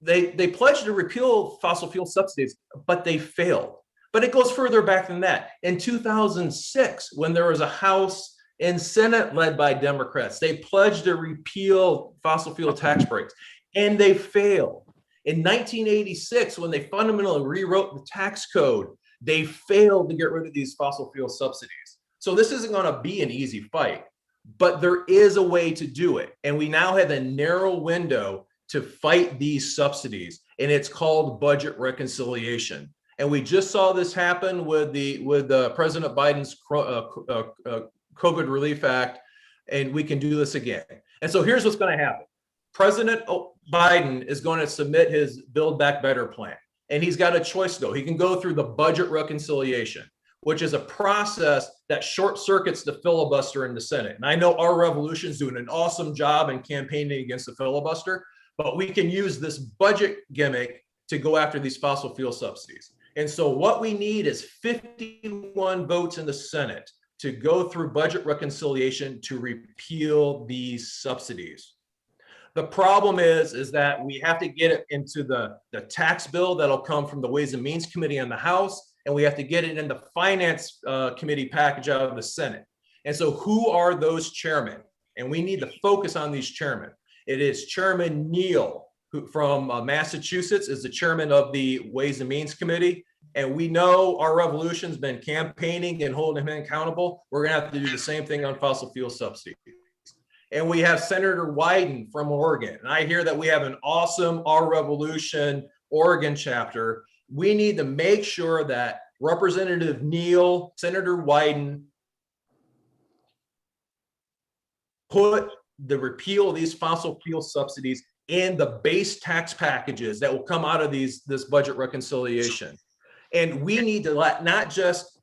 they pledged to repeal fossil fuel subsidies, but they failed. But it goes further back than that. In 2006, when there was a House and Senate led by Democrats, they pledged to repeal fossil fuel tax breaks, and they failed. In 1986, when they fundamentally rewrote the tax code, they failed to get rid of these fossil fuel subsidies. So this isn't going to be an easy fight, but there is a way to do it. And we now have a narrow window to fight these subsidies, and it's called budget reconciliation. And we just saw this happen with President Biden's COVID Relief Act, and we can do this again. And so here's what's going to happen. President Biden is going to submit his Build Back Better plan. And he's got a choice, though. He can go through the budget reconciliation, which is a process that short circuits the filibuster in the Senate. And I know our revolution is doing an awesome job in campaigning against the filibuster, but we can use this budget gimmick to go after these fossil fuel subsidies. And so what we need is 51 votes in the Senate to go through budget reconciliation to repeal these subsidies. The problem is that we have to get it into the tax bill that'll come from the Ways and Means Committee in the House, and we have to get it in the Finance Committee package out of the Senate. And so who are those chairmen? And we need to focus on these chairmen. It is Chairman Neal, who from Massachusetts is the chairman of the Ways and Means Committee. And we know our revolution's been campaigning and holding him accountable. We're gonna have to do the same thing on fossil fuel subsidies. And we have Senator Wyden from Oregon. And I hear that we have an awesome Our Revolution Oregon chapter. We need to make sure that Representative Neal, Senator Wyden put the repeal of these fossil fuel subsidies in the base tax packages that will come out of this budget reconciliation. And we need to let not just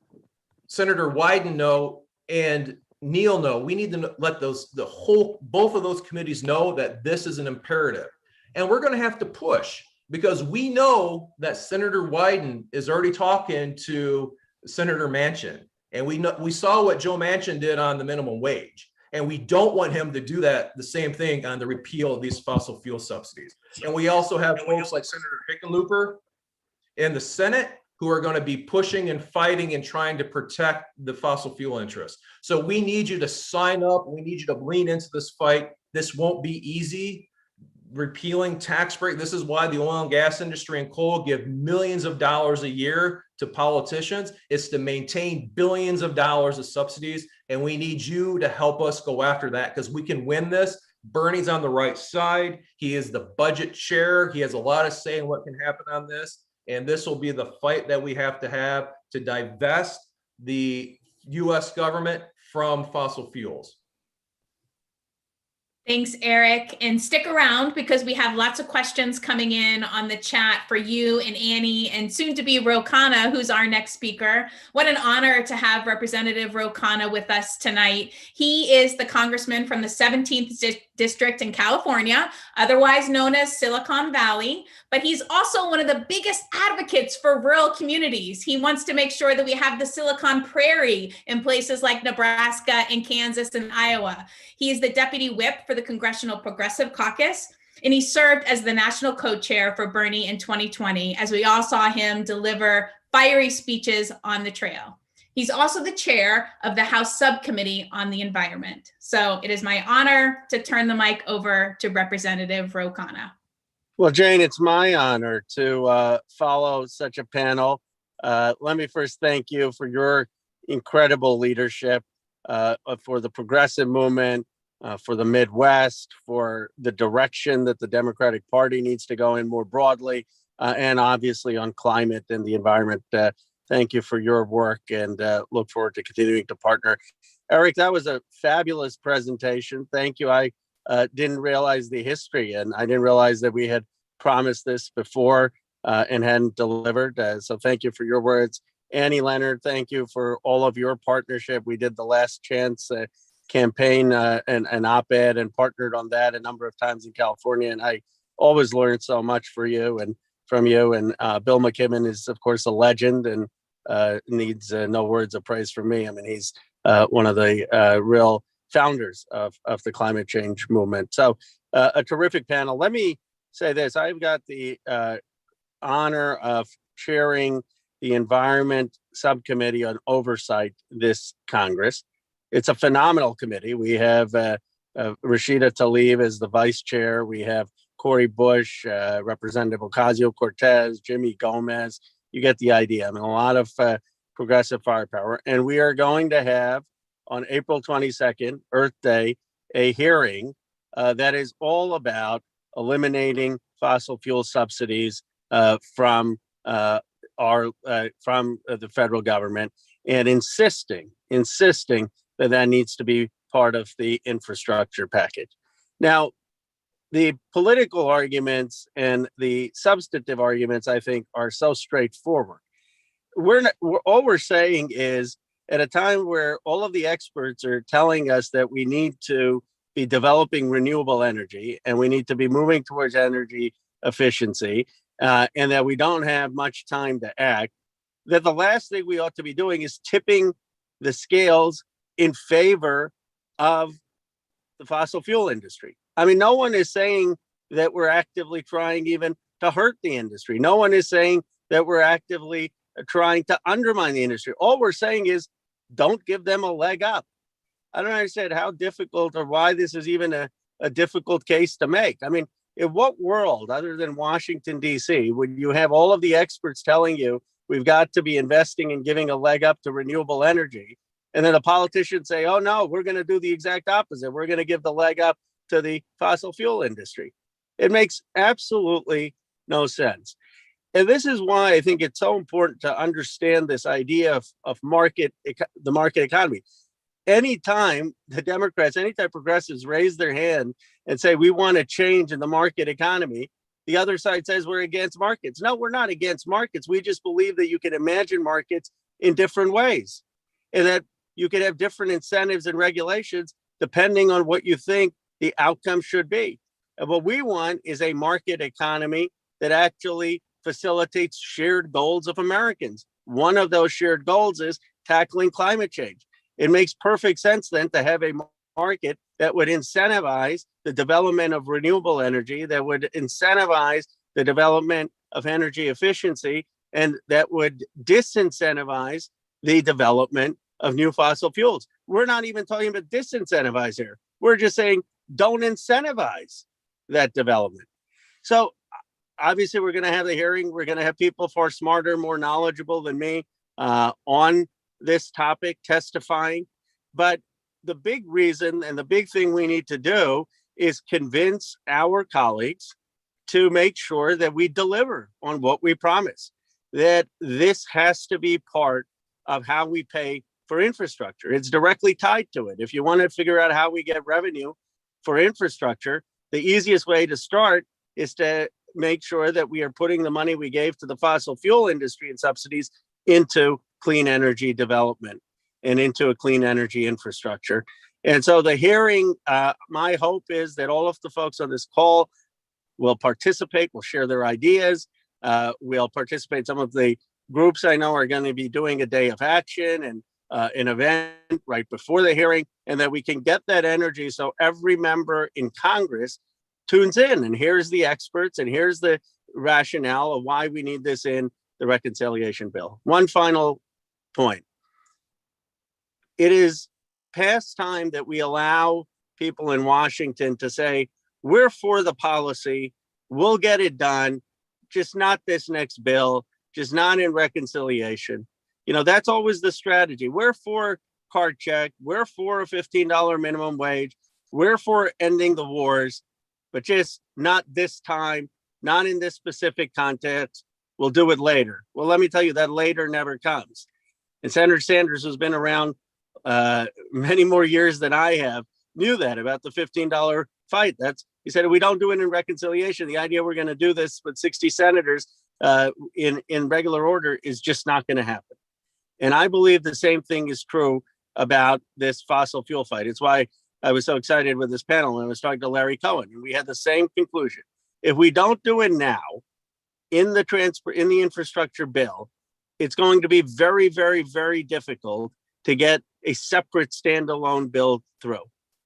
Senator Wyden know and Neal know, we need to let both of those committees know that this is an imperative. And we're going to have to push, because we know that Senator Wyden is already talking to Senator Manchin. And we saw what Joe Manchin did on the minimum wage. And we don't want him to do the same thing on the repeal of these fossil fuel subsidies. And we also have folks like Senator Hickenlooper in the Senate who are going to be pushing and fighting and trying to protect the fossil fuel interests. So we need you to sign up. We need you to lean into this fight. This won't be easy. repealing tax break. This is why the oil and gas industry and coal give millions of dollars a year to politicians. It's to maintain billions of dollars of subsidies. And we need you to help us go after that, because we can win this. Bernie's on the right side. He is the budget chair. He has a lot of say in what can happen on this. And this will be the fight that we have to divest the US government from fossil fuels. Thanks, Erich. And stick around because we have lots of questions coming in on the chat for you and Annie and soon to be Khanna, who's our next speaker. What an honor to have Representative Khanna with us tonight. He is the congressman from the 17th District in California, otherwise known as Silicon Valley, but he's also one of the biggest advocates for rural communities. He wants to make sure that we have the Silicon Prairie in places like Nebraska and Kansas and Iowa. He is the deputy whip for the Congressional Progressive Caucus, and he served as the national co-chair for Bernie in 2020, as we all saw him deliver fiery speeches on the trail. He's also the chair of the House Subcommittee on the Environment. So it is my honor to turn the mic over to Representative Khanna. Well, Jane, it's my honor to follow such a panel. Let me first thank you for your incredible leadership, for the progressive movement, for the Midwest, for the direction that the Democratic Party needs to go in more broadly, and obviously on climate and the environment. Thank you for your work, and look forward to continuing to partner. Erich, that was a fabulous presentation. Thank you. I didn't realize the history, and I didn't realize that we had promised this before and hadn't delivered. So thank you for your words. Annie, Leonard, thank you for all of your partnership. We did the Last Chance campaign and op-ed and partnered on that a number of times in California. And I always learned so much from you. And Bill McKibben is, of course, a legend and needs no words of praise from me. I mean, he's one of the real founders of the climate change movement. So a terrific panel. Let me say this. I've got the honor of chairing the Environment Subcommittee on Oversight this Congress. It's a phenomenal committee. We have Rashida Tlaib as the vice chair. We have Cori Bush, Representative Ocasio-Cortez, Jimmy Gomez. You get the idea. I mean, a lot of progressive firepower. And we are going to have on April 22nd, Earth Day, a hearing that is all about eliminating fossil fuel subsidies from the federal government, and insisting that needs to be part of the infrastructure package. Now, the political arguments and the substantive arguments, I think, are so straightforward. All we're saying is, at a time where all of the experts are telling us that we need to be developing renewable energy and we need to be moving towards energy efficiency, and that we don't have much time to act, that the last thing we ought to be doing is tipping the scales in favor of the fossil fuel industry. I mean, no one is saying that we're actively trying even to hurt the industry. No one is saying that we're actively trying to undermine the industry. All we're saying is don't give them a leg up. I don't understand how difficult or why this is even a difficult case to make. I mean, in what world other than Washington, D.C., would you have all of the experts telling you we've got to be investing and giving a leg up to renewable energy, and then the politicians say, oh, no, we're going to do the exact opposite. We're going to give the leg up to the fossil fuel industry. It makes absolutely no sense. And this is why I think it's so important to understand this idea of the market economy. Anytime the Democrats, anytime progressives raise their hand and say, we want to change in the market economy, the other side says we're against markets. No, we're not against markets. We just believe that you can imagine markets in different ways, and that you can have different incentives and regulations depending on what you think the outcome should be. And what we want is a market economy that actually facilitates shared goals of Americans. One of those shared goals is tackling climate change. It makes perfect sense then to have a market that would incentivize the development of renewable energy, that would incentivize the development of energy efficiency, and that would disincentivize the development of new fossil fuels. We're not even talking about disincentivize here. We're just saying don't incentivize. that development. So obviously we're going to have the hearing. We're going to have people far smarter, more knowledgeable than me on this topic testifying. But the big reason and the big thing we need to do is convince our colleagues to make sure that we deliver on what we promise, that this has to be part of how we pay for infrastructure. It's directly tied to it. If you want to figure out how we get revenue for infrastructure, the easiest way to start is to make sure that we are putting the money we gave to the fossil fuel industry and subsidies into clean energy development and into a clean energy infrastructure. And so the hearing, my hope is that all of the folks on this call will participate, will share their ideas, will participate. Some of the groups I know are going to be doing a day of action and an event right before the hearing, and that we can get that energy so every member in Congress tunes in and here's the experts and here's the rationale of why we need this in the reconciliation bill. One final point. It is past time that we allow people in Washington to say, we're for the policy, we'll get it done, just not this next bill, just not in reconciliation. You know, that's always the strategy. We're for card check, we're for a $15 minimum wage, we're for ending the wars, but just not this time, not in this specific context. We'll do it later. Well, let me tell you, that later never comes. And Senator Sanders, who's been around many more years than I have, knew that about the $15 fight. He said, if we don't do it in reconciliation, the idea we're going to do this with 60 senators in regular order is just not going to happen. And I believe the same thing is true about this fossil fuel fight. It's why I was so excited with this panel when I was talking to Larry Cohen, and we had the same conclusion. If we don't do it now in the infrastructure bill, it's going to be very, very, very difficult to get a separate standalone bill through.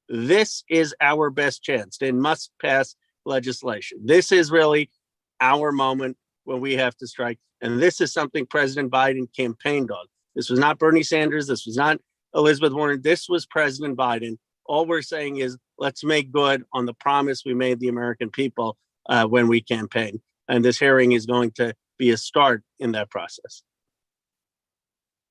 This is our best chance. It must pass legislation. This is really our moment when we have to strike. And this is something President Biden campaigned on. This was not Bernie Sanders. This was not Elizabeth Warren. This was President Biden. All we're saying is let's make good on the promise we made the American people when we campaigned. And this hearing is going to be a start in that process.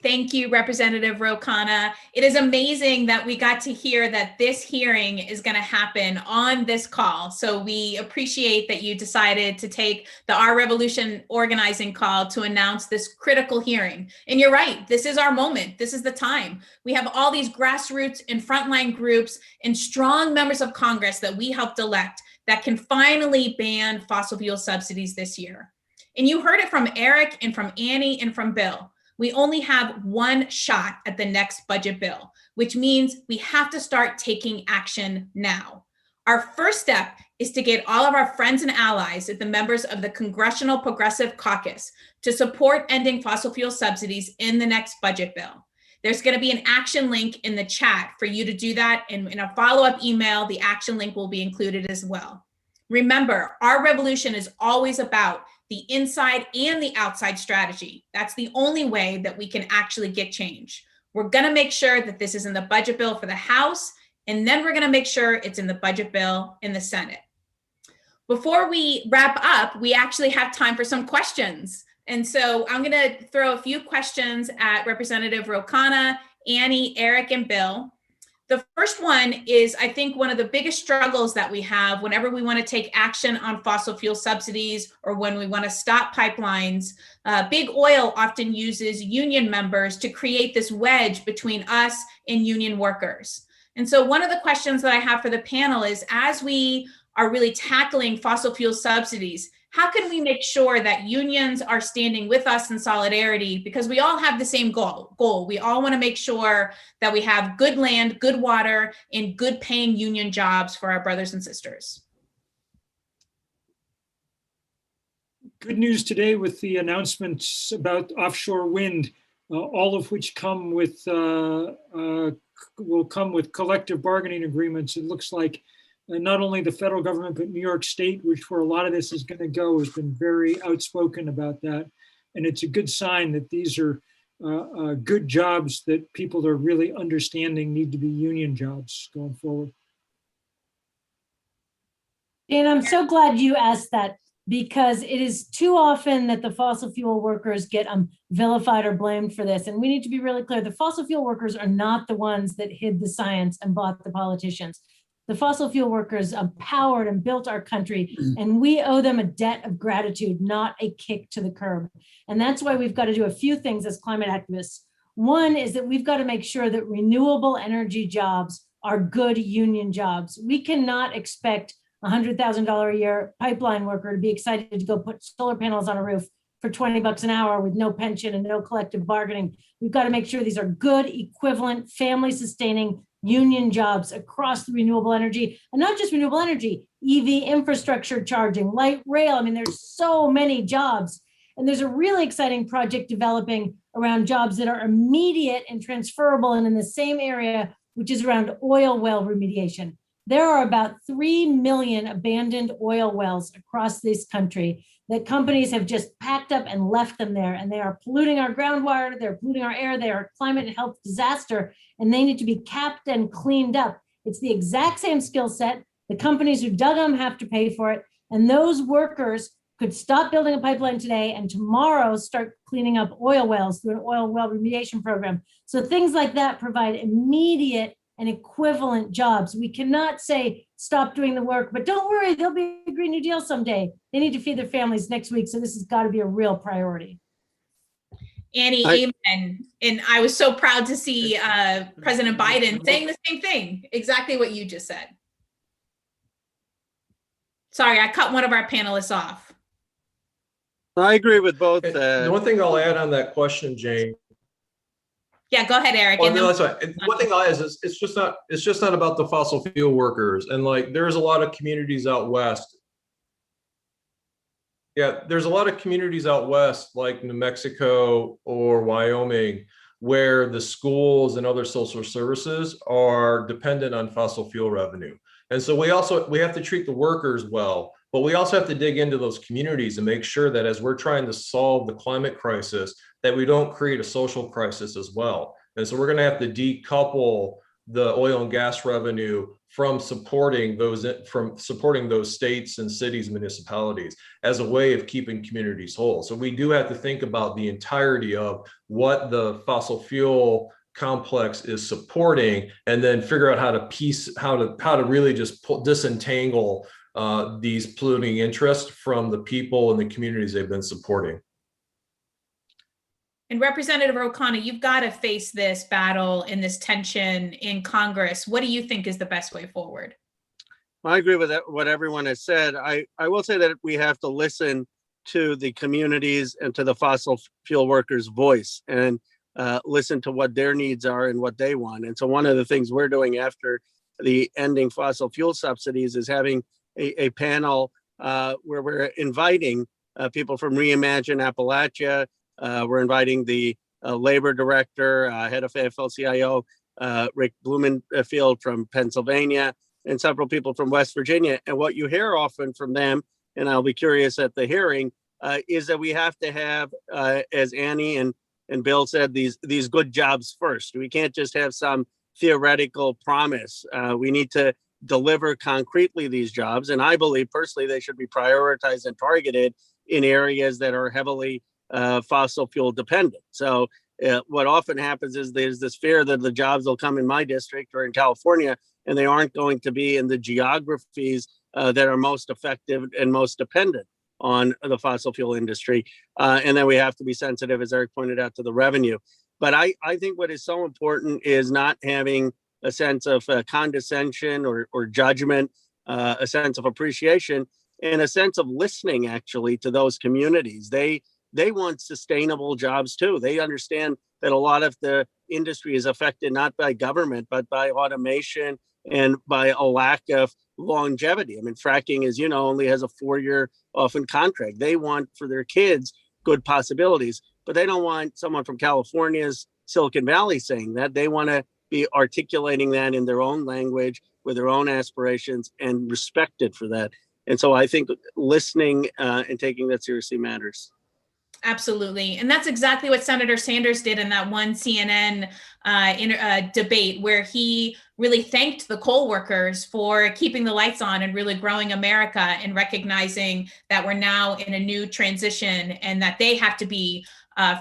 Thank you, Representative Khanna. It is amazing that we got to hear that this hearing is going to happen on this call. So we appreciate that you decided to take the Our Revolution organizing call to announce this critical hearing. And you're right, this is our moment. This is the time. We have all these grassroots and frontline groups and strong members of Congress that we helped elect that can finally ban fossil fuel subsidies this year. And you heard it from Erich and from Annie and from Bill. We only have one shot at the next budget bill, which means we have to start taking action now. Our first step is to get all of our friends and allies at the members of the Congressional Progressive Caucus to support ending fossil fuel subsidies in the next budget bill. There's going to be an action link in the chat for you to do that. And in a follow-up email, the action link will be included as well. Remember, our revolution is always about the inside and the outside strategy. That's the only way that we can actually get change. We're going to make sure that this is in the budget bill for the House, and then we're going to make sure it's in the budget bill in the Senate. Before we wrap up, we actually have time for some questions. And so I'm going to throw a few questions at Representative Khanna, Annie, Erich, and Bill. The first one is, I think, one of the biggest struggles that we have whenever we want to take action on fossil fuel subsidies or when we want to stop pipelines. Big oil often uses union members to create this wedge between us and union workers. And so one of the questions that I have for the panel is, as we are really tackling fossil fuel subsidies, how can we make sure that unions are standing with us in solidarity? Because we all have the same goal. We all want to make sure that we have good land, good water, and good paying union jobs for our brothers and sisters. Good news today with the announcements about offshore wind, all of which come with will come with collective bargaining agreements. It looks like not only the federal government, but New York State, which where a lot of this is going to go, has been very outspoken about that. And it's a good sign that these are good jobs that people are really understanding need to be union jobs going forward. And I'm so glad you asked that, because it is too often that the fossil fuel workers get vilified or blamed for this. And we need to be really clear. The fossil fuel workers are not the ones that hid the science and bought the politicians. The fossil fuel workers empowered and built our country, and we owe them a debt of gratitude, not a kick to the curb. And that's why we've got to do a few things as climate activists. One is that we've got to make sure that renewable energy jobs are good union jobs. We cannot expect a $100,000 a year pipeline worker to be excited to go put solar panels on a roof for 20 bucks an hour with no pension and no collective bargaining. We've got to make sure these are good, equivalent, family sustaining union jobs across the renewable energy, and not just renewable energy, EV infrastructure charging, light rail. I mean, there's so many jobs. And there's a really exciting project developing around jobs that are immediate and transferable and in the same area, which is around oil well remediation. There are about 3 million abandoned oil wells across this country that companies have just packed up and left them there. And they are polluting our groundwater, they're polluting our air, they are a climate and health disaster, and they need to be capped and cleaned up. It's the exact same skill set. The companies who dug them have to pay for it. And those workers could stop building a pipeline today and tomorrow start cleaning up oil wells through an oil well remediation program. So things like that provide immediate and equivalent jobs. We cannot say, stop doing the work, but don't worry, there'll be a Green New Deal someday. They need to feed their families next week. So this has got to be a real priority. Annie, amen. And I was so proud to see President Biden saying the same thing, exactly what you just said. Sorry, I cut one of our panelists off. I agree with both. The one thing I'll add on that question, Jane. Yeah, go ahead, Eric. Oh, no, that's right. One thing I'll add is it's just not about the fossil fuel workers. And like, there's a lot of communities out west. Yeah, there's a lot of communities out west, like New Mexico or Wyoming, where the schools and other social services are dependent on fossil fuel revenue. And so we have to treat the workers well, but we also have to dig into those communities and make sure that as we're trying to solve the climate crisis, that we don't create a social crisis as well. And so we're going to have to decouple the oil and gas revenue from supporting those states and cities, municipalities, as a way of keeping communities whole. So we do have to think about the entirety of what the fossil fuel complex is supporting, and then figure out how to really just disentangle these polluting interests from the people and the communities they've been supporting. And Representative Khanna, you've got to face this battle and this tension in Congress. What do you think is the best way forward? I agree with what everyone has said. I will say that we have to listen to the communities and to the fossil fuel workers' voice, and listen to what their needs are and what they want. And so one of the things we're doing after the ending fossil fuel subsidies is having a panel where we're inviting people from Reimagine Appalachia. We're inviting the labor director, head of AFL-CIO, Rick Blumenfield from Pennsylvania, and several people from West Virginia. And what you hear often from them, and I'll be curious at the hearing, is that we have to have, as Annie and Bill said, these good jobs first. We can't just have some theoretical promise. We need to deliver concretely these jobs. And I believe personally they should be prioritized and targeted in areas that are heavily fossil fuel dependent. So what often happens is there's this fear that the jobs will come in my district or in California, and they aren't going to be in the geographies that are most effective and most dependent on the fossil fuel industry. And then we have to be sensitive, as Eric pointed out, to the revenue. But I think what is so important is not having a sense of condescension or judgment, a sense of appreciation, and a sense of listening actually to those communities. They want sustainable jobs too. They understand that a lot of the industry is affected not by government, but by automation and by a lack of longevity. I mean, fracking, as you know, only has a 4-year often contract. They want for their kids good possibilities, but they don't want someone from California's Silicon Valley saying that. They want to be articulating that in their own language with their own aspirations and respected for that. And so I think listening and taking that seriously matters. Absolutely. And that's exactly what Senator Sanders did in that one CNN debate, where he really thanked the coal workers for keeping the lights on and really growing America, and recognizing that we're now in a new transition and that they have to be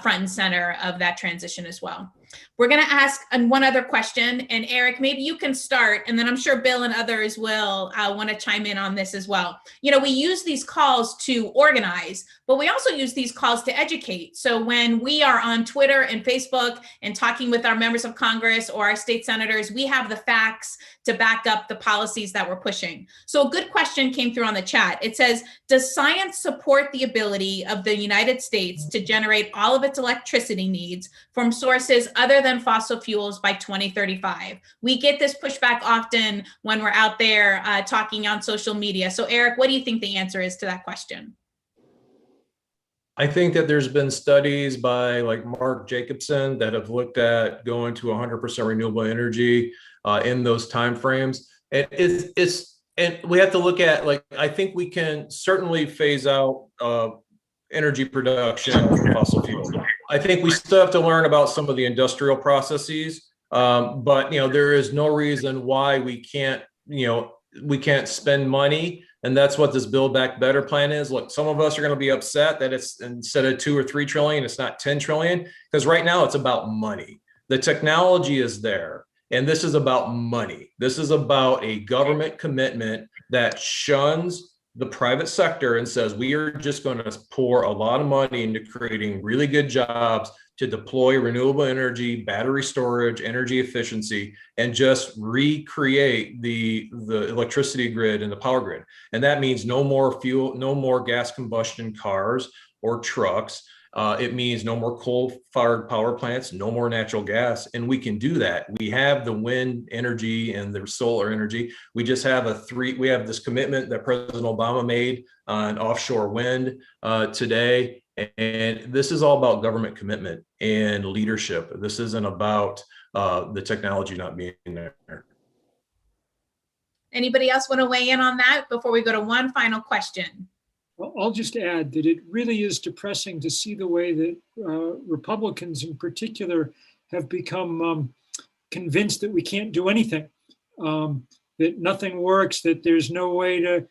front and center of that transition as well. We're going to ask one other question, and Erich, maybe you can start, and then I'm sure Bill and others will want to chime in on this as well. You know, we use these calls to organize, but we also use these calls to educate. So when we are on Twitter and Facebook and talking with our members of Congress or our state senators, we have the facts to back up the policies that we're pushing. So a good question came through on the chat. It says, does science support the ability of the United States to generate all of its electricity needs from sources other than fossil fuels by 2035? We get this pushback often when we're out there talking on social media. So Erich, what do you think the answer is to that question? I think that there's been studies by like Mark Jacobson that have looked at going to 100% renewable energy in those timeframes. And and we have to look at, like, I think we can certainly phase out energy production from fossil fuels. I think we still have to learn about some of the industrial processes, but there is no reason why we can't spend money. And that's what this Build Back Better plan is. Look, some of us are going to be upset that it's, instead of 2 or 3 trillion, it's not 10 trillion, because right now it's about money. The technology is there, and this is about money. This is about a government commitment that shuns the private sector and says, we are just going to pour a lot of money into creating really good jobs to deploy renewable energy, battery storage, energy efficiency, and just recreate the electricity grid and the power grid. And that means no more fuel, no more gas combustion cars or trucks. It means no more coal-fired power plants, no more natural gas, and we can do that. We have the wind energy and the solar energy. We just have we have this commitment that President Obama made on offshore wind today. And this is all about government commitment and leadership. This isn't about the technology not being there. Anybody else want to weigh in on that before we go to one final question? Well, I'll just add that it really is depressing to see the way that Republicans in particular have become convinced that we can't do anything, that nothing works, that there's no way to,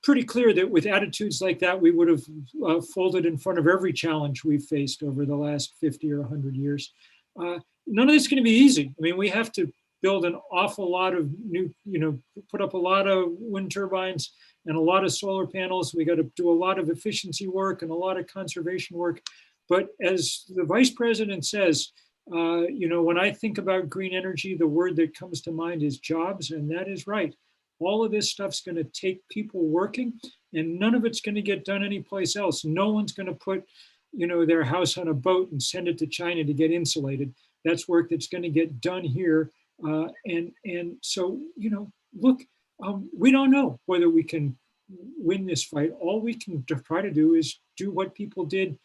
pretty clear that with attitudes like that, we would have folded in front of every challenge we've faced over the last 50 or 100 years. None of this is going to be easy. We have to build an awful lot of new, put up a lot of wind turbines and a lot of solar panels. We got to do a lot of efficiency work and a lot of conservation work. But as the vice president says, when I think about green energy, the word that comes to mind is jobs, and that is right. All of this stuff's going to take people working, and none of it's going to get done anyplace else. No one's going to put, their house on a boat and send it to China to get insulated. That's work that's going to get done here. And so, look, we don't know whether we can win this fight. All we can try to do is do what people did,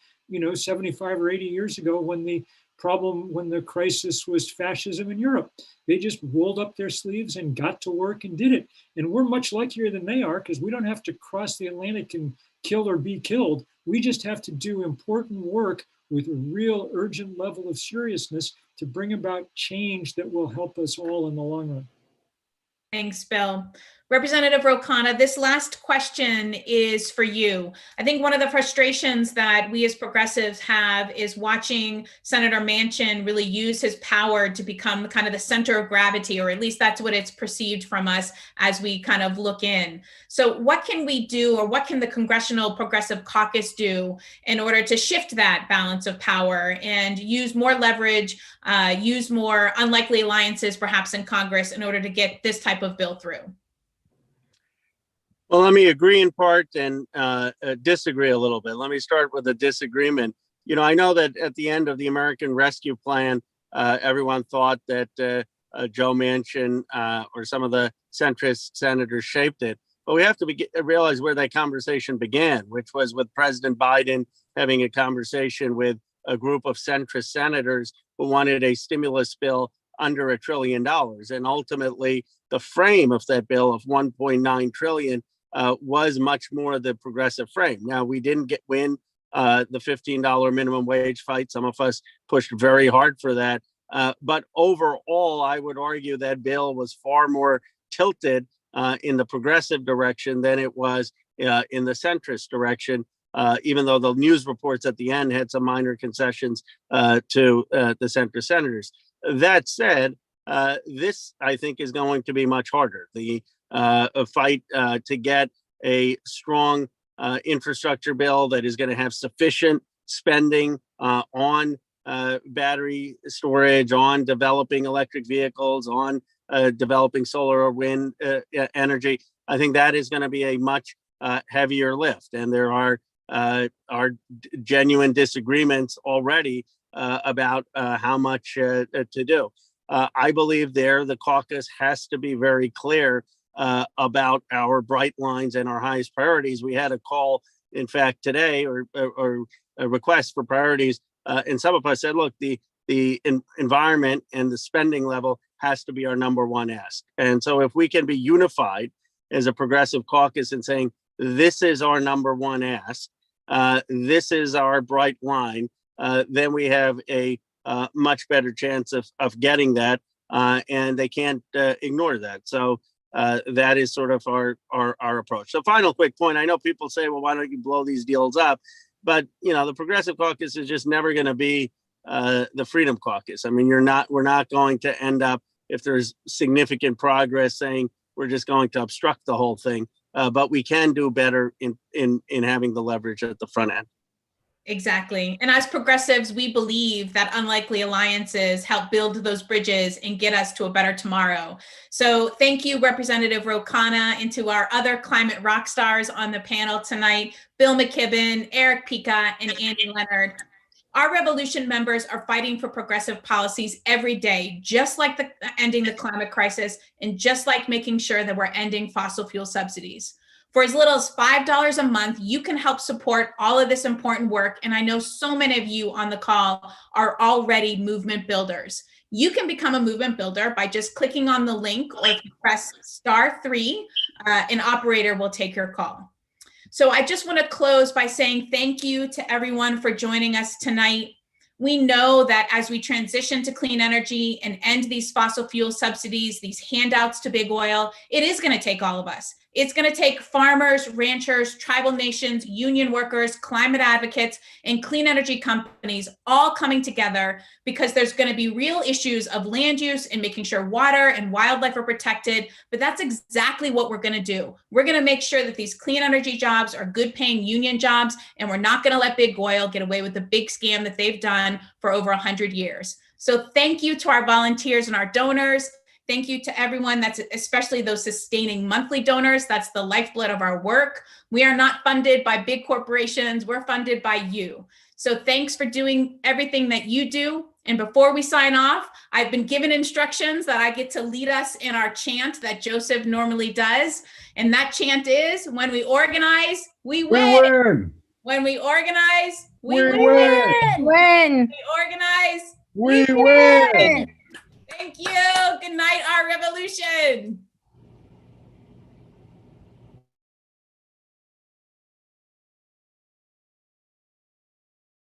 75 or 80 years ago when the crisis was fascism in Europe. They just rolled up their sleeves and got to work and did it. And we're much luckier than they are, because we don't have to cross the Atlantic and kill or be killed. We just have to do important work with a real urgent level of seriousness to bring about change that will help us all in the long run. Thanks, Bill. Representative Ro Khanna, this last question is for you. I think one of the frustrations that we as progressives have is watching Senator Manchin really use his power to become kind of the center of gravity, or at least that's what it's perceived from us as we kind of look in. So what can we do, or what can the Congressional Progressive Caucus do in order to shift that balance of power and use more leverage, use more unlikely alliances perhaps in Congress in order to get this type of bill through? Well, let me agree in part and disagree a little bit. Let me start with a disagreement. I know that at the end of the American Rescue Plan, everyone thought that Joe Manchin or some of the centrist senators shaped it. But we have to realize where that conversation began, which was with President Biden having a conversation with a group of centrist senators who wanted a stimulus bill under $1 trillion. And ultimately, the frame of that bill of 1.9 trillion was much more the progressive frame. Now, we didn't win the $15 minimum wage fight. Some of us pushed very hard for that. But overall, I would argue that bill was far more tilted in the progressive direction than it was in the centrist direction, even though the news reports at the end had some minor concessions to the centrist senators. That said, this, I think, is going to be much harder. The fight to get a strong infrastructure bill that is going to have sufficient spending on battery storage, on developing electric vehicles, on developing solar or wind energy. I think that is going to be a much heavier lift. And there are genuine disagreements already about how much to do. I believe the caucus has to be very clear about our bright lines and our highest priorities. We had a call, in fact, today, or a request for priorities, and some of us said, look, the environment and the spending level has to be our number one ask. And so if we can be unified as a progressive caucus in saying, this is our number one ask, this is our bright line, then we have a much better chance of getting that, and they can't ignore that. So that is sort of our approach. So final quick point, I know people say, well, why don't you blow these deals up? But, the Progressive Caucus is just never going to be the Freedom Caucus. I mean, we're not going to end up, if there's significant progress, saying we're just going to obstruct the whole thing. But we can do better in having the leverage at the front end. Exactly. And as progressives, we believe that unlikely alliances help build those bridges and get us to a better tomorrow. So thank you, Representative Khanna, and to our other climate rock stars on the panel tonight, Bill McKibben, Erich, Pica, and Andy Leonard. Our Revolution members are fighting for progressive policies every day, just like ending the climate crisis and just like making sure that we're ending fossil fuel subsidies. For as little as $5 a month, you can help support all of this important work. And I know so many of you on the call are already movement builders. You can become a movement builder by just clicking on the link, or if you press *3, an operator will take your call. So I just want to close by saying thank you to everyone for joining us tonight. We know that as we transition to clean energy and end these fossil fuel subsidies, these handouts to big oil, it is going to take all of us. It's going to take farmers, ranchers, tribal nations, union workers, climate advocates, and clean energy companies all coming together, because there's going to be real issues of land use and making sure water and wildlife are protected. But that's exactly what we're going to do. We're going to make sure that these clean energy jobs are good paying union jobs, and we're not going to let big oil get away with the big scam that they've done for over 100 years. So thank you to our volunteers and our donors. Thank you to everyone, that's especially those sustaining monthly donors. That's the lifeblood of our work. We are not funded by big corporations. We're funded by you. So thanks for doing everything that you do. And before we sign off, I've been given instructions that I get to lead us in our chant that Joseph normally does. And that chant is, when we organize, we win. We win. When we organize, we We win. win. When we organize, We win. Thank you. Good night, our revolution.